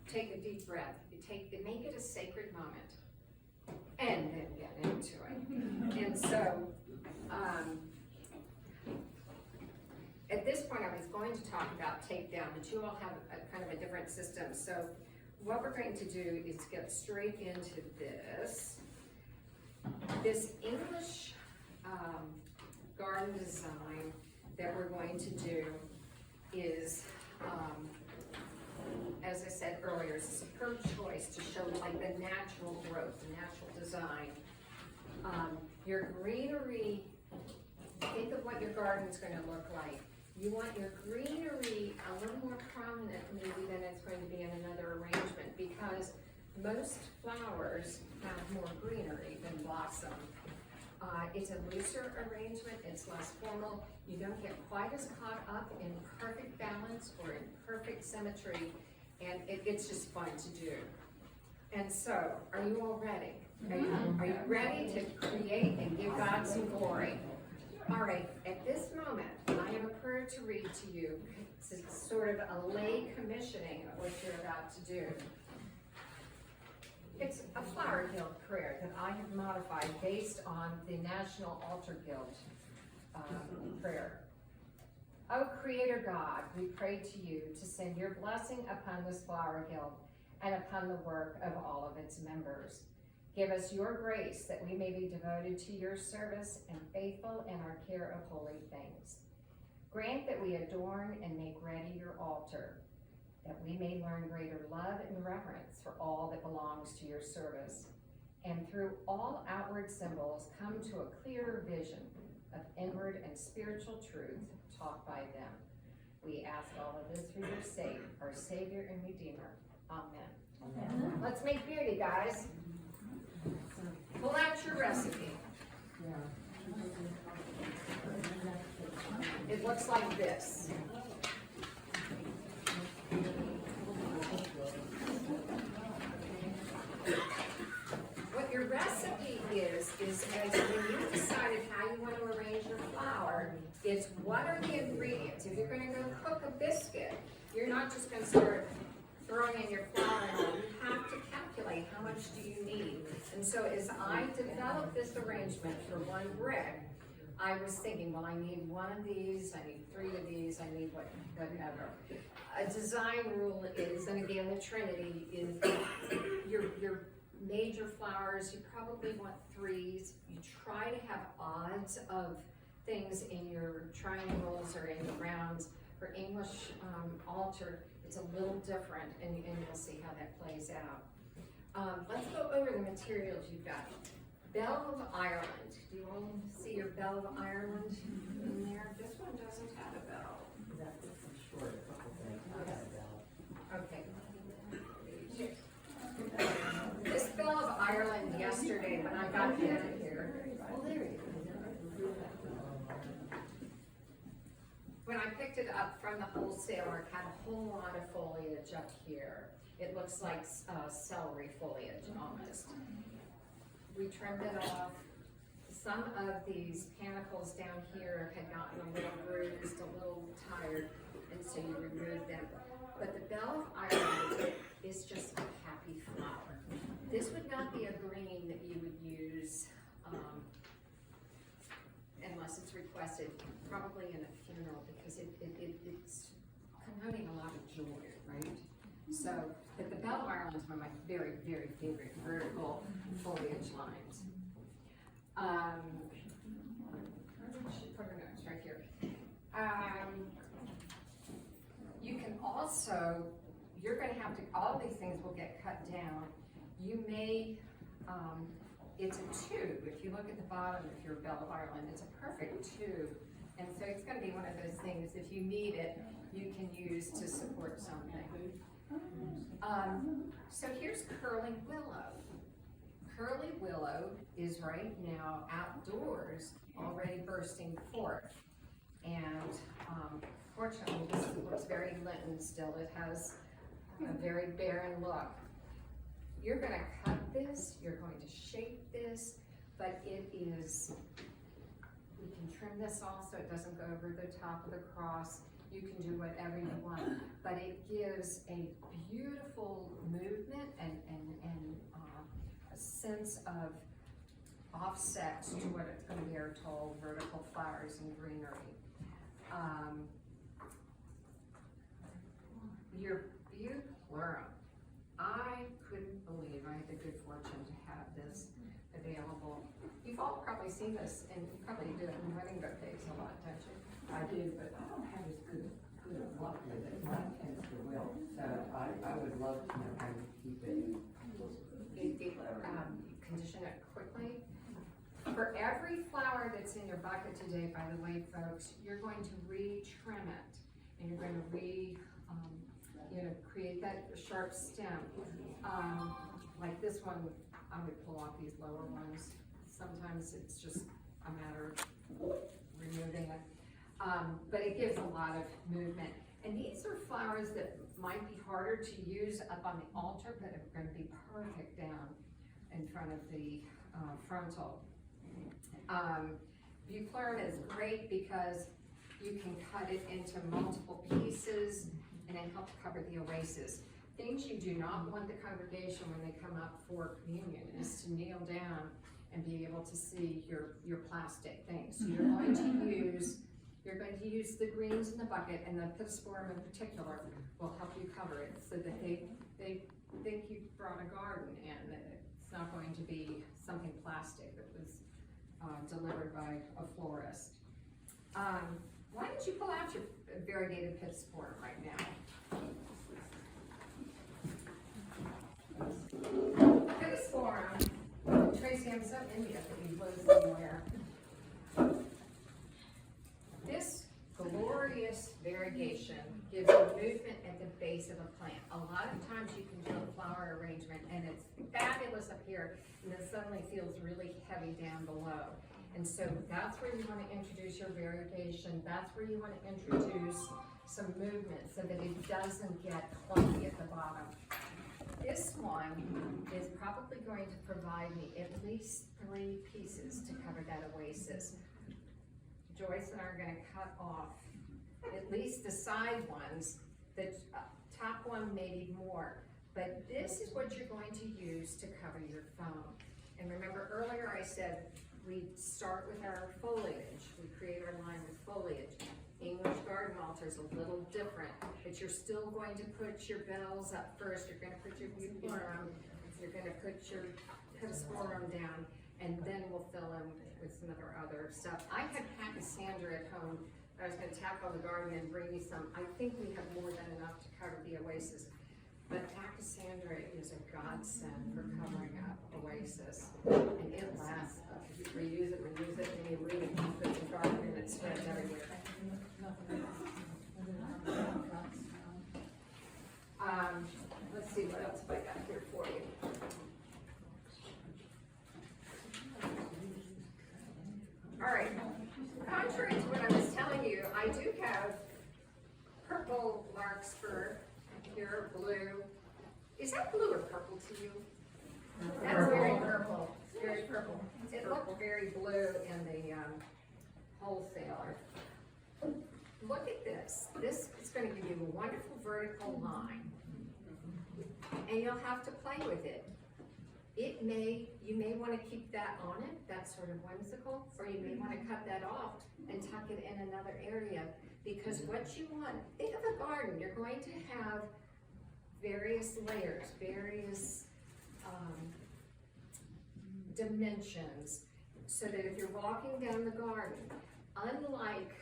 Take a deep breath. Make it a sacred moment, and then get into it. And so, at this point, I was going to talk about takedown, but you all have a kind of a different system. So what we're going to do is get straight into this. This English garden design that we're going to do is, as I said earlier, it's a superb choice to show like the natural growth, the natural design. Your greenery, think of what your garden's going to look like. You want your greenery a little more prominent maybe than it's going to be in another arrangement, because most flowers have more greenery than blossom. It's a looser arrangement, it's less formal. You don't get quite as caught up in perfect balance or in perfect symmetry, and it's just fun to do. And so, are you all ready? Are you ready to create and give God some glory? All right, at this moment, I have a prayer to read to you. It's sort of a lay commissioning of what you're about to do. It's a Flower Guild prayer that I have modified based on the National Altar Guild prayer. O Creator God, we pray to you to send your blessing upon this Flower Guild and upon the work of all of its members. Give us your grace that we may be devoted to your service and faithful in our care of holy things. Grant that we adorn and make ready your altar, that we may learn greater love and reverence for all that belongs to your service, and through all outward symbols come to a clearer vision of inward and spiritual truth taught by them. We ask all of this for your sake, our Savior and Redeemer. Amen. Let's make beauty, guys. Pull out your recipe. It looks like this. What your recipe is as when you decided how you want to arrange your flower, it's what are the ingredients? If you're gonna go cook a biscuit, you're not just gonna start throwing in your flour and all. You have to calculate how much do you need. And so as I developed this arrangement for one brick, I was thinking, well, I need one of these, I need 3 of these, I need whatever. A design rule is, and again, the Trinity is your major flowers, you probably want 3s. You try to have odds of things in your triangles or in your rounds. For English altar, it's a little different, and you'll see how that plays out. Let's go over the materials you've got. Bell of Ireland. Do you all see your Bell of Ireland in there? This one doesn't have a bell. Short, a couple things, I have a bell. Okay. This Bell of Ireland yesterday, when I got it in here, Oh, there it is. when I picked it up from the wholesaler, it had a whole lot of foliage up here. It looks like celery foliage almost. We trimmed it off. Some of these panicles down here had gotten a little bruised, a little tired, and so you remove them. But the Bell of Ireland is just a happy flower. This would not be a green that you would use unless it's requested, probably in a funeral, because it's connoting a lot of joy, right? So, but the Bell of Ireland is one of my very, very favorite vertical foliage lines. Put her notes right here. You can also, you're gonna have to, all these things will get cut down. You may, it's a tube. If you look at the bottom, if you're a Bell of Ireland, it's a perfect tube. And so it's gonna be one of those things, if you need it, you can use to support something. So here's Curly Willow. Curly Willow is right now outdoors, already bursting forth. And fortunately, this looks very Lenten still. It has a very barren look. You're gonna cut this, you're going to shape this, but it is, you can trim this off so it doesn't go over the top of the cross. You can do whatever you want, but it gives a beautiful movement and a sense of offset to what it's going to be, our tall vertical flowers and greenery. Your Floral. I couldn't believe I had the good fortune to have this available. You've all probably seen this, and you probably do it in wedding bouquets a lot, don't you? I do, but I don't have as good luck with it, my tends to will, so I would love to know how to keep it. Condition it quickly. For every flower that's in your bucket today, by the way, folks, you're going to re-trim it, and you're going to create that sharp stem. Like this one, I would pull off these lower ones. Sometimes it's just a matter of removing it. But it gives a lot of movement. And these are flowers that might be harder to use up on the altar, but are going to be perfect down in front of the frontal. Buclurum is great because you can cut it into multiple pieces and it helps cover the oasis. Things you do not want the congregation when they come up for communion is to kneel down and be able to see your plastic things. So you're going to use the greens in the bucket, and the Episcopal in particular will help you cover it so that they think you brought a garden and that it's not going to be something plastic that was delivered by a florist. Why don't you pull out your variegated Episcopal right now? Episcopal, Tracy, I'm so envious that you live somewhere. This glorious variegation gives you movement at the base of a plant. A lot of times you can do a flower arrangement and it's fabulous up here, and then suddenly feels really heavy down below. And so that's where you want to introduce your variegation. That's where you want to introduce some movement so that it doesn't get clunky at the bottom. This one is probably going to provide me at least 3 pieces to cover that oasis. Joyce and I are gonna cut off at least the side ones, the top one maybe more. But this is what you're going to use to cover your foam. And remember earlier I said we start with our foliage. We create our line with foliage. English garden altar is a little different, but you're still going to put your bells up first. You're gonna put your butyrum, you're gonna put your pentasporum down, and then we'll fill in with some other stuff. I had Pachysandra at home. I was gonna tap on the garden and bring you some. I think we have more than enough to cover the oasis. But Pachysandra is a godsend for covering up oasis. And it lasts, you reuse it, and you read it, you put it in the garden, and it spreads everywhere. Let's see what else have I got here for you. All right, contrary to what I was telling you, I do have purple larkspur, here, blue. Is that blue or purple to you? That's very purple, very purple. It looked very blue in the wholesaler. Look at this. This is going to give you a wonderful vertical line. And you'll have to play with it. You may want to keep that on it, that's sort of whimsical, or you may want to cut that off and tuck it in another area, because what you want, think of a garden, you're going to have various layers, various dimensions, so that if you're walking down the garden, unlike,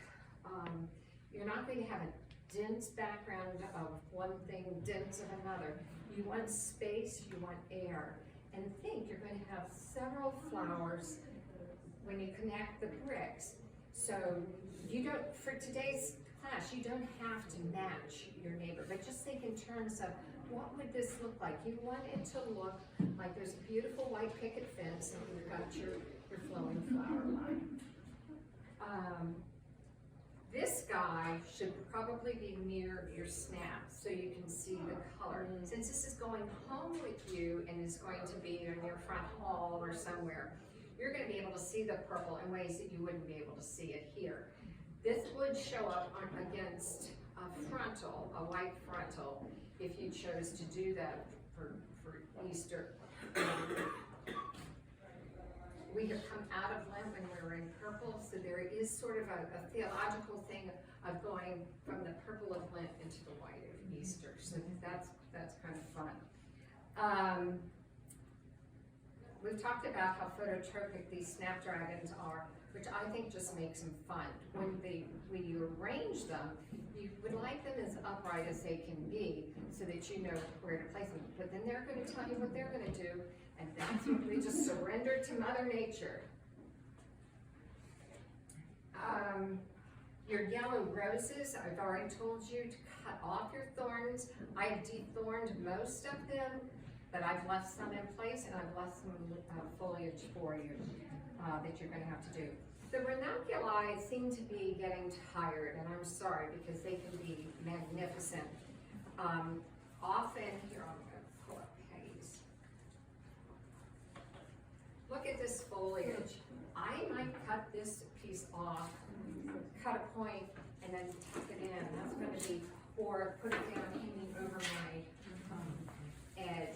you're not going to have a dense background of one thing, dense of another. You want space, you want air. And think you're going to have several flowers when you connect the bricks. So you don't, for today's class, you don't have to match your neighbor, but just think in terms of what would this look like? You want it to look like there's a beautiful white picket fence and you've got your flowing flower line. This guy should probably be near your snap so you can see the color. Since this is going home with you and is going to be in your front hall or somewhere, you're going to be able to see the purple in ways that you wouldn't be able to see it here. This would show up against a frontal, a white frontal, if you chose to do that for Easter. We have come out of Lent when we were in purple, so there is sort of a theological thing of going from the purple of Lent into the white of Easter. So that's kind of fun. We've talked about how phototropic these snapdragons are, which I think just makes them fun. When you arrange them, you would like them as upright as they can be, so that you know where to place them. But then they're going to tell you what they're going to do. And that's what we just surrender to Mother Nature. Your yellow roses, I've already told you to cut off your thorns. I've dethorned most of them, but I've left some in place and I've left some foliage for you that you're going to have to do. The ranunculi seem to be getting tired, and I'm sorry because they can be magnificent. Often, here I'm going to pull up Peggy's. Look at this foliage. I might cut this piece off, cut a point, and then tuck it in. That's going to be, or put it down hanging over my edge.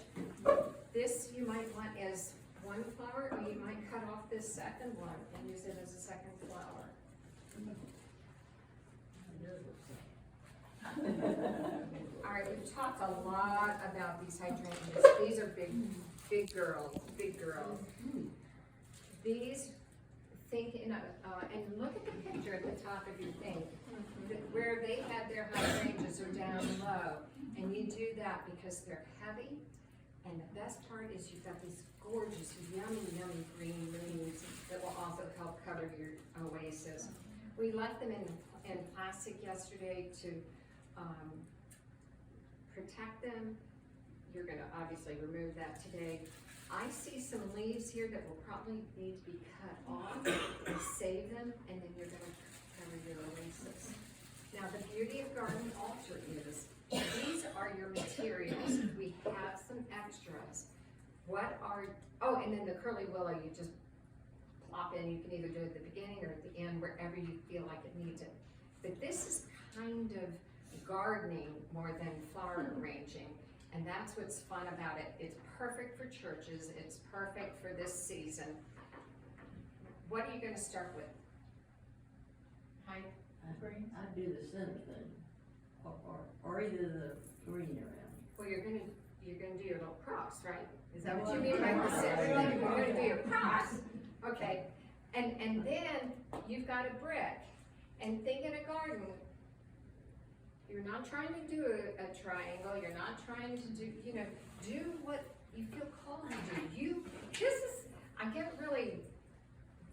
This you might want as one flower, or you might cut off this second one and use it as a second flower. All right, we've talked a lot about these hydrangeas. These are big girls. These, think in a, and look at the picture at the top of your thing. Where they had their hydrangeas are down low, and you do that because they're heavy. And the best part is you've got these gorgeous, yummy green leaves that will also help cover your oasis. We left them in plastic yesterday to protect them. You're going to obviously remove that today. I see some leaves here that will probably need to be cut off and save them, and then you're going to cover your oasis. Now the beauty of garden altar is these are your materials, we have some extras. Oh, and then the curly willow, you just plop in, you can either do it at the beginning or at the end, wherever you feel like it needs it. But this is kind of gardening more than flower arranging, and that's what's fun about it. It's perfect for churches, it's perfect for this season. What are you gonna start with? Hi. I'd do the center thing, or either the green around. Well, you're gonna do your little cross, right? Is that what you mean by the center? You're gonna do your cross, okay. And then you've got a brick, and think in a garden, you're not trying to do a triangle, you're not trying to do, do what you feel called to do. I get really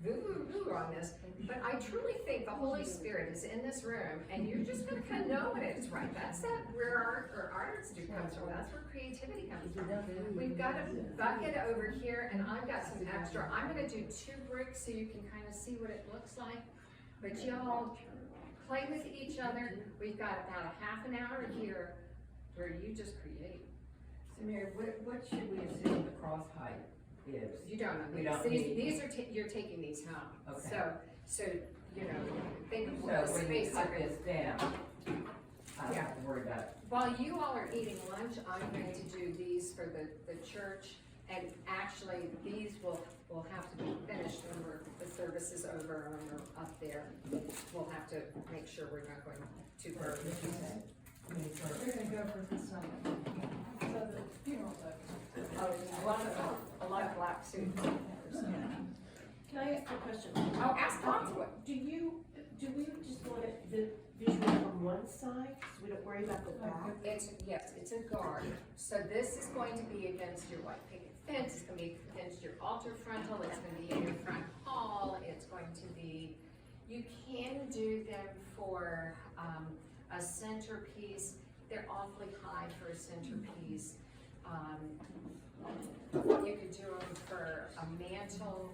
boo on this, but I truly think the Holy Spirit is in this room, and you're just gonna kind of know when it's right. That's where our arts do comes from. That's where creativity comes from. We've got a bucket over here, and I've got some extra. I'm gonna do 2 bricks so you can kind of see what it looks like. But y'all play with each other. We've got about a half an hour here where you just create. So Mary, what should we assume the cross height is? You don't know. We don't need- These are, you're taking these home. Okay. So, think of So what the when you space cut are. this down, I don't have to worry about it. While you all are eating lunch, I'm going to do these for the church, and actually, these will have to be finished when the service is over, and when we're up there. We'll have to make sure we're not going too far. We're gonna go for this summer. So the funeral's over. Oh, a lot of black suit. Can I ask a question? Oh, ask Tom. Do we just want it, the visual from one side, so we don't worry about the back? It's a guard. So this is going to be against your white picket fence, it's gonna be against your altar frontal, it's gonna be in your front hall, it's going to be, you can do them for, a centerpiece. They're awfully high for a centerpiece. You could do them for a mantle.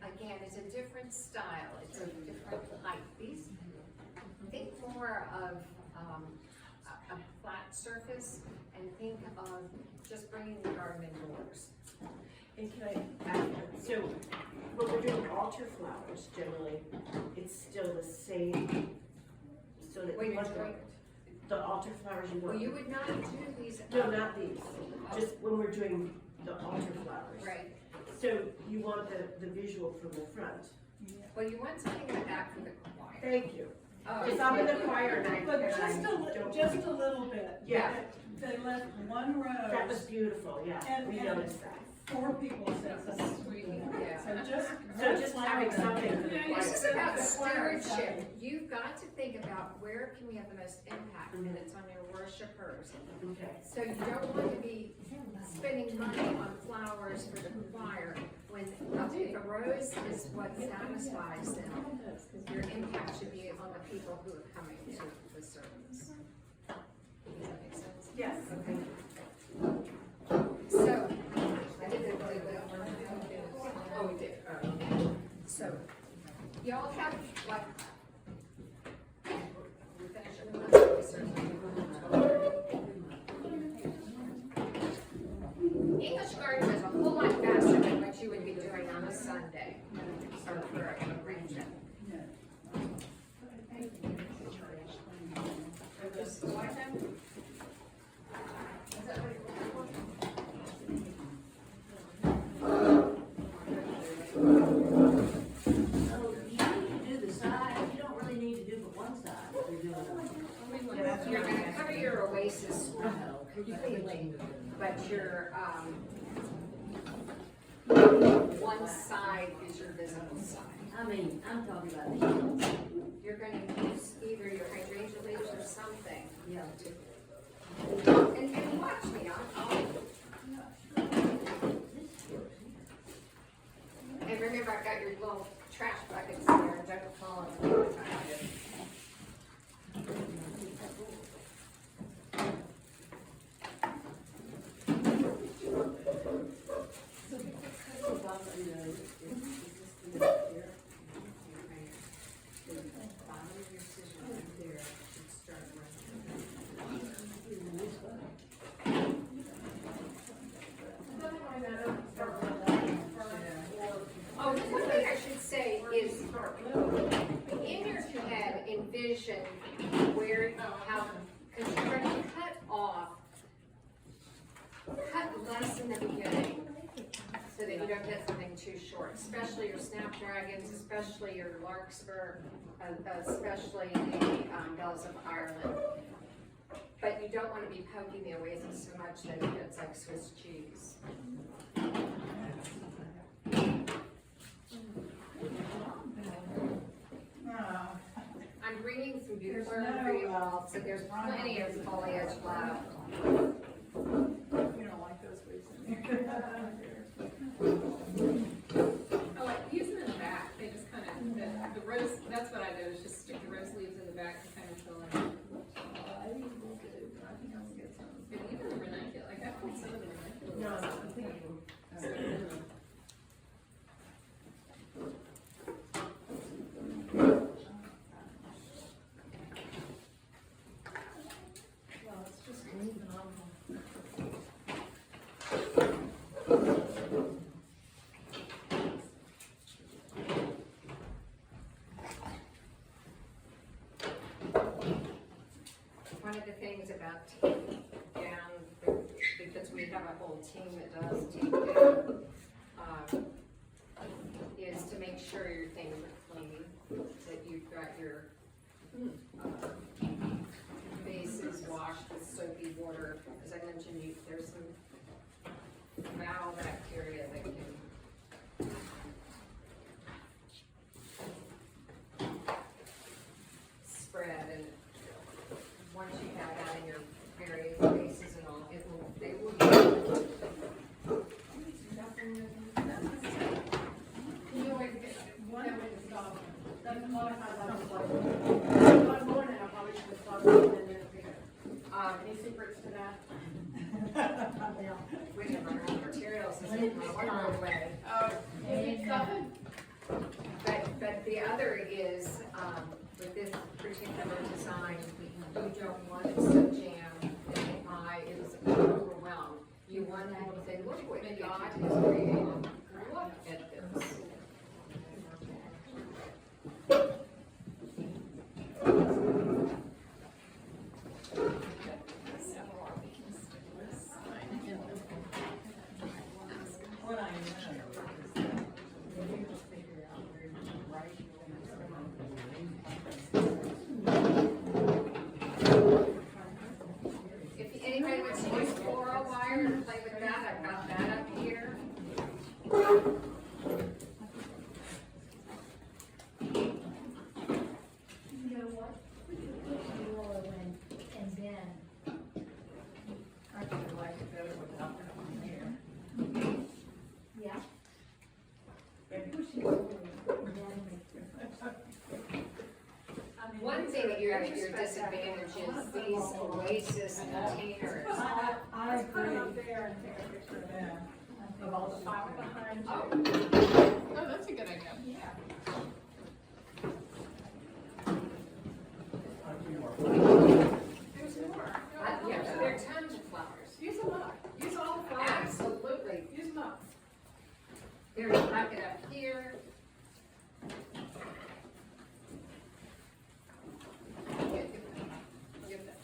Again, it's a different style, it's a different height. These, think more of a flat surface, and think of just bringing the garden indoors. And can I add, so when we're doing altar flowers, generally, it's still the same, so that When you you're want doing, the altar flowers you want. well, you would not do these. No, not these, just when we're doing the altar flowers. Right, So you want the visual from the front. well, you want something in the back for the choir. Thank you. Oh, Because I'm in the choir and But I just don't. a little bit. Yeah. They left one row. That was beautiful, yeah, And- we and- noticed that. 4 people said something. Yeah. So just. So just having something for the choir. This is about stewardship. You've got to think about where can we have the most impact, and it's on your worshipers. Okay. So you don't want to be spending money on flowers for the choir when if a rose is what satisfies them. Your impact should be on the people who are coming to the service. Does that make sense? Yes. Okay. So, oh, we did. So, y'all have like. We're finishing. English garden is a whole lot faster than what you would be doing on a Sunday, or for a region. Just like them? Is that what you're looking for? So you need to do the side, you don't really need to do but one side if you're doing it. You're gonna cover your oasis completely, but your, one side is your visible side. I mean, I'm talking about the hills. You're gonna use either your hydrangea leaves or something. Yeah. And watch me, and remember, I've got your little trash buckets there, and don't fall in the time. Bottom of your scissors right there should start running. In your head, envision where, how, because you're going to cut less in the beginning, so that you don't get something too short, especially your snapdragons, especially your larkspur, especially the bells of Ireland. But you don't want to be poking the oasis so much that it gets like Swiss cheese. I'm bringing some beautiful for you all, so there's plenty of foliage left. You don't like those weeds in there. I like these in the back, they just kind of, the rose, that's what I do, is just stick the rose leaves in the back to kind of fill in. I think we'll get some. And even the ranunculus, like I put some of the ranunculus. No, I'm thinking. Well, it's just phenomenal. One of the things about taking down, because we have a whole team that does take down, is to make sure your things are clean, that you've got your bases washed with soapy water. As I mentioned, there's some foul bacteria that can spread, and once you have that in your various bases and all, they will be. You always get one way to stop. That's a lot of times I was like, one more now, I probably should have started and then figure. Any secrets to that? We have our own materials, so it's not one way. Any stuffing? But the other is, with this particular design, you don't want it so jammed that the eye is overwhelmed. You want people to say, look what God has created, look at this. What I know is that you just figure out where you write If anybody wants to use floral wire and play with that, I've got that up here. You know what? We could put floral in, and then, I actually like it better without that on here. yeah, Maybe push it over, and then One thing that you're at your disadvantage is these oasis containers. I Put it agree. up there and take a picture of it. Yeah. Of all the flower behind you. Oh, that's a good idea. There's more. Yeah, there are tons of flowers. Use them up. Use all the flowers. Absolutely. Use them up. There's a bucket up here. Get that.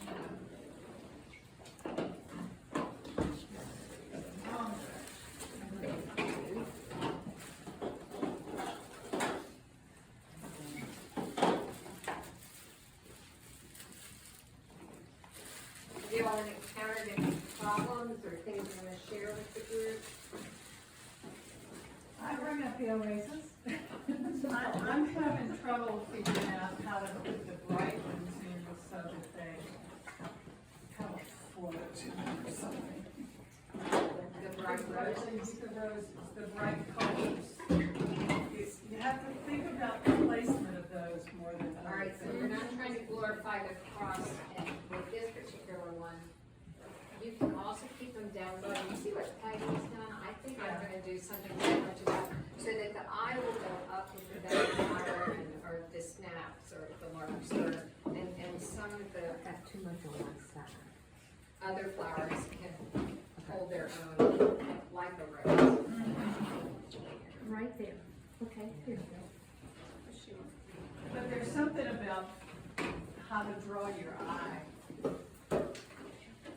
Do you all encountered any problems or things you want to share with the group? I bring up the oasis. I'm having trouble figuring out how to put the bright ones in so that they have a float or something. The bright roses? The bright colors. You have to think about the placement of those more than All right, so others. we're not trying to glorify the cross, and with this particular one, you can also keep them down low. You see what Peggy's done? I think I'm gonna do something similar to that, so that the eye will go up with the backfire or the snaps or the larkspur, and some of the have too much on one side. other flowers can hold their own, like a rose. Right there, okay, here you go. how to draw your eye.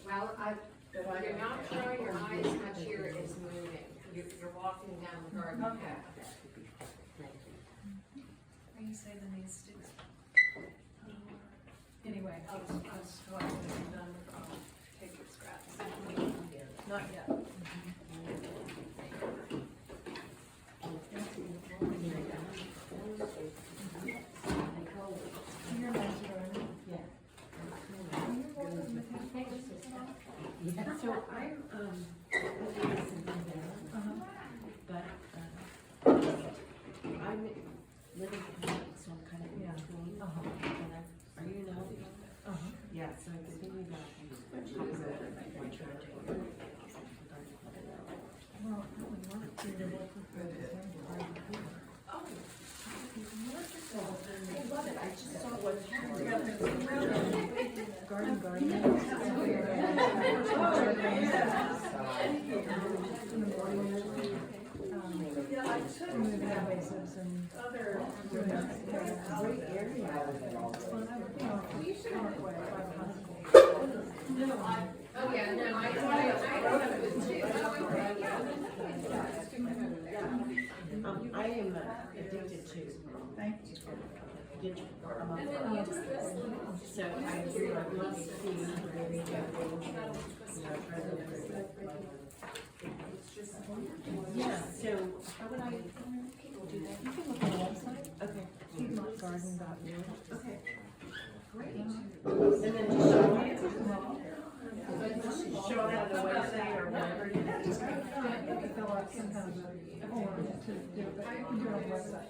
Well, you're not drawing your eye as much here as moving. You're walking down the garden Okay. path. When you say the knee sticks. Anyway, I'll still have to be done, I'll take your scraps. Not yet. So I'm, but, I'm living in, so I'm kind of in between. And are you now? Yeah, so I'm thinking about. Well, that would work for you to work with the I love it, I just saw what. garden. Yeah, I took moving invasives and other. Great area. Oh, yeah, no, I thought it was too. I am addicted to. Digital. And then use this one. So I really love to see the very yeah, so how would I do that? You can look on the website. Okay. Garden.org. Okay. Great. And then just show me. Show it on the website or whatever. You have to fill out some kind of a form to do it, but you can do it on the website.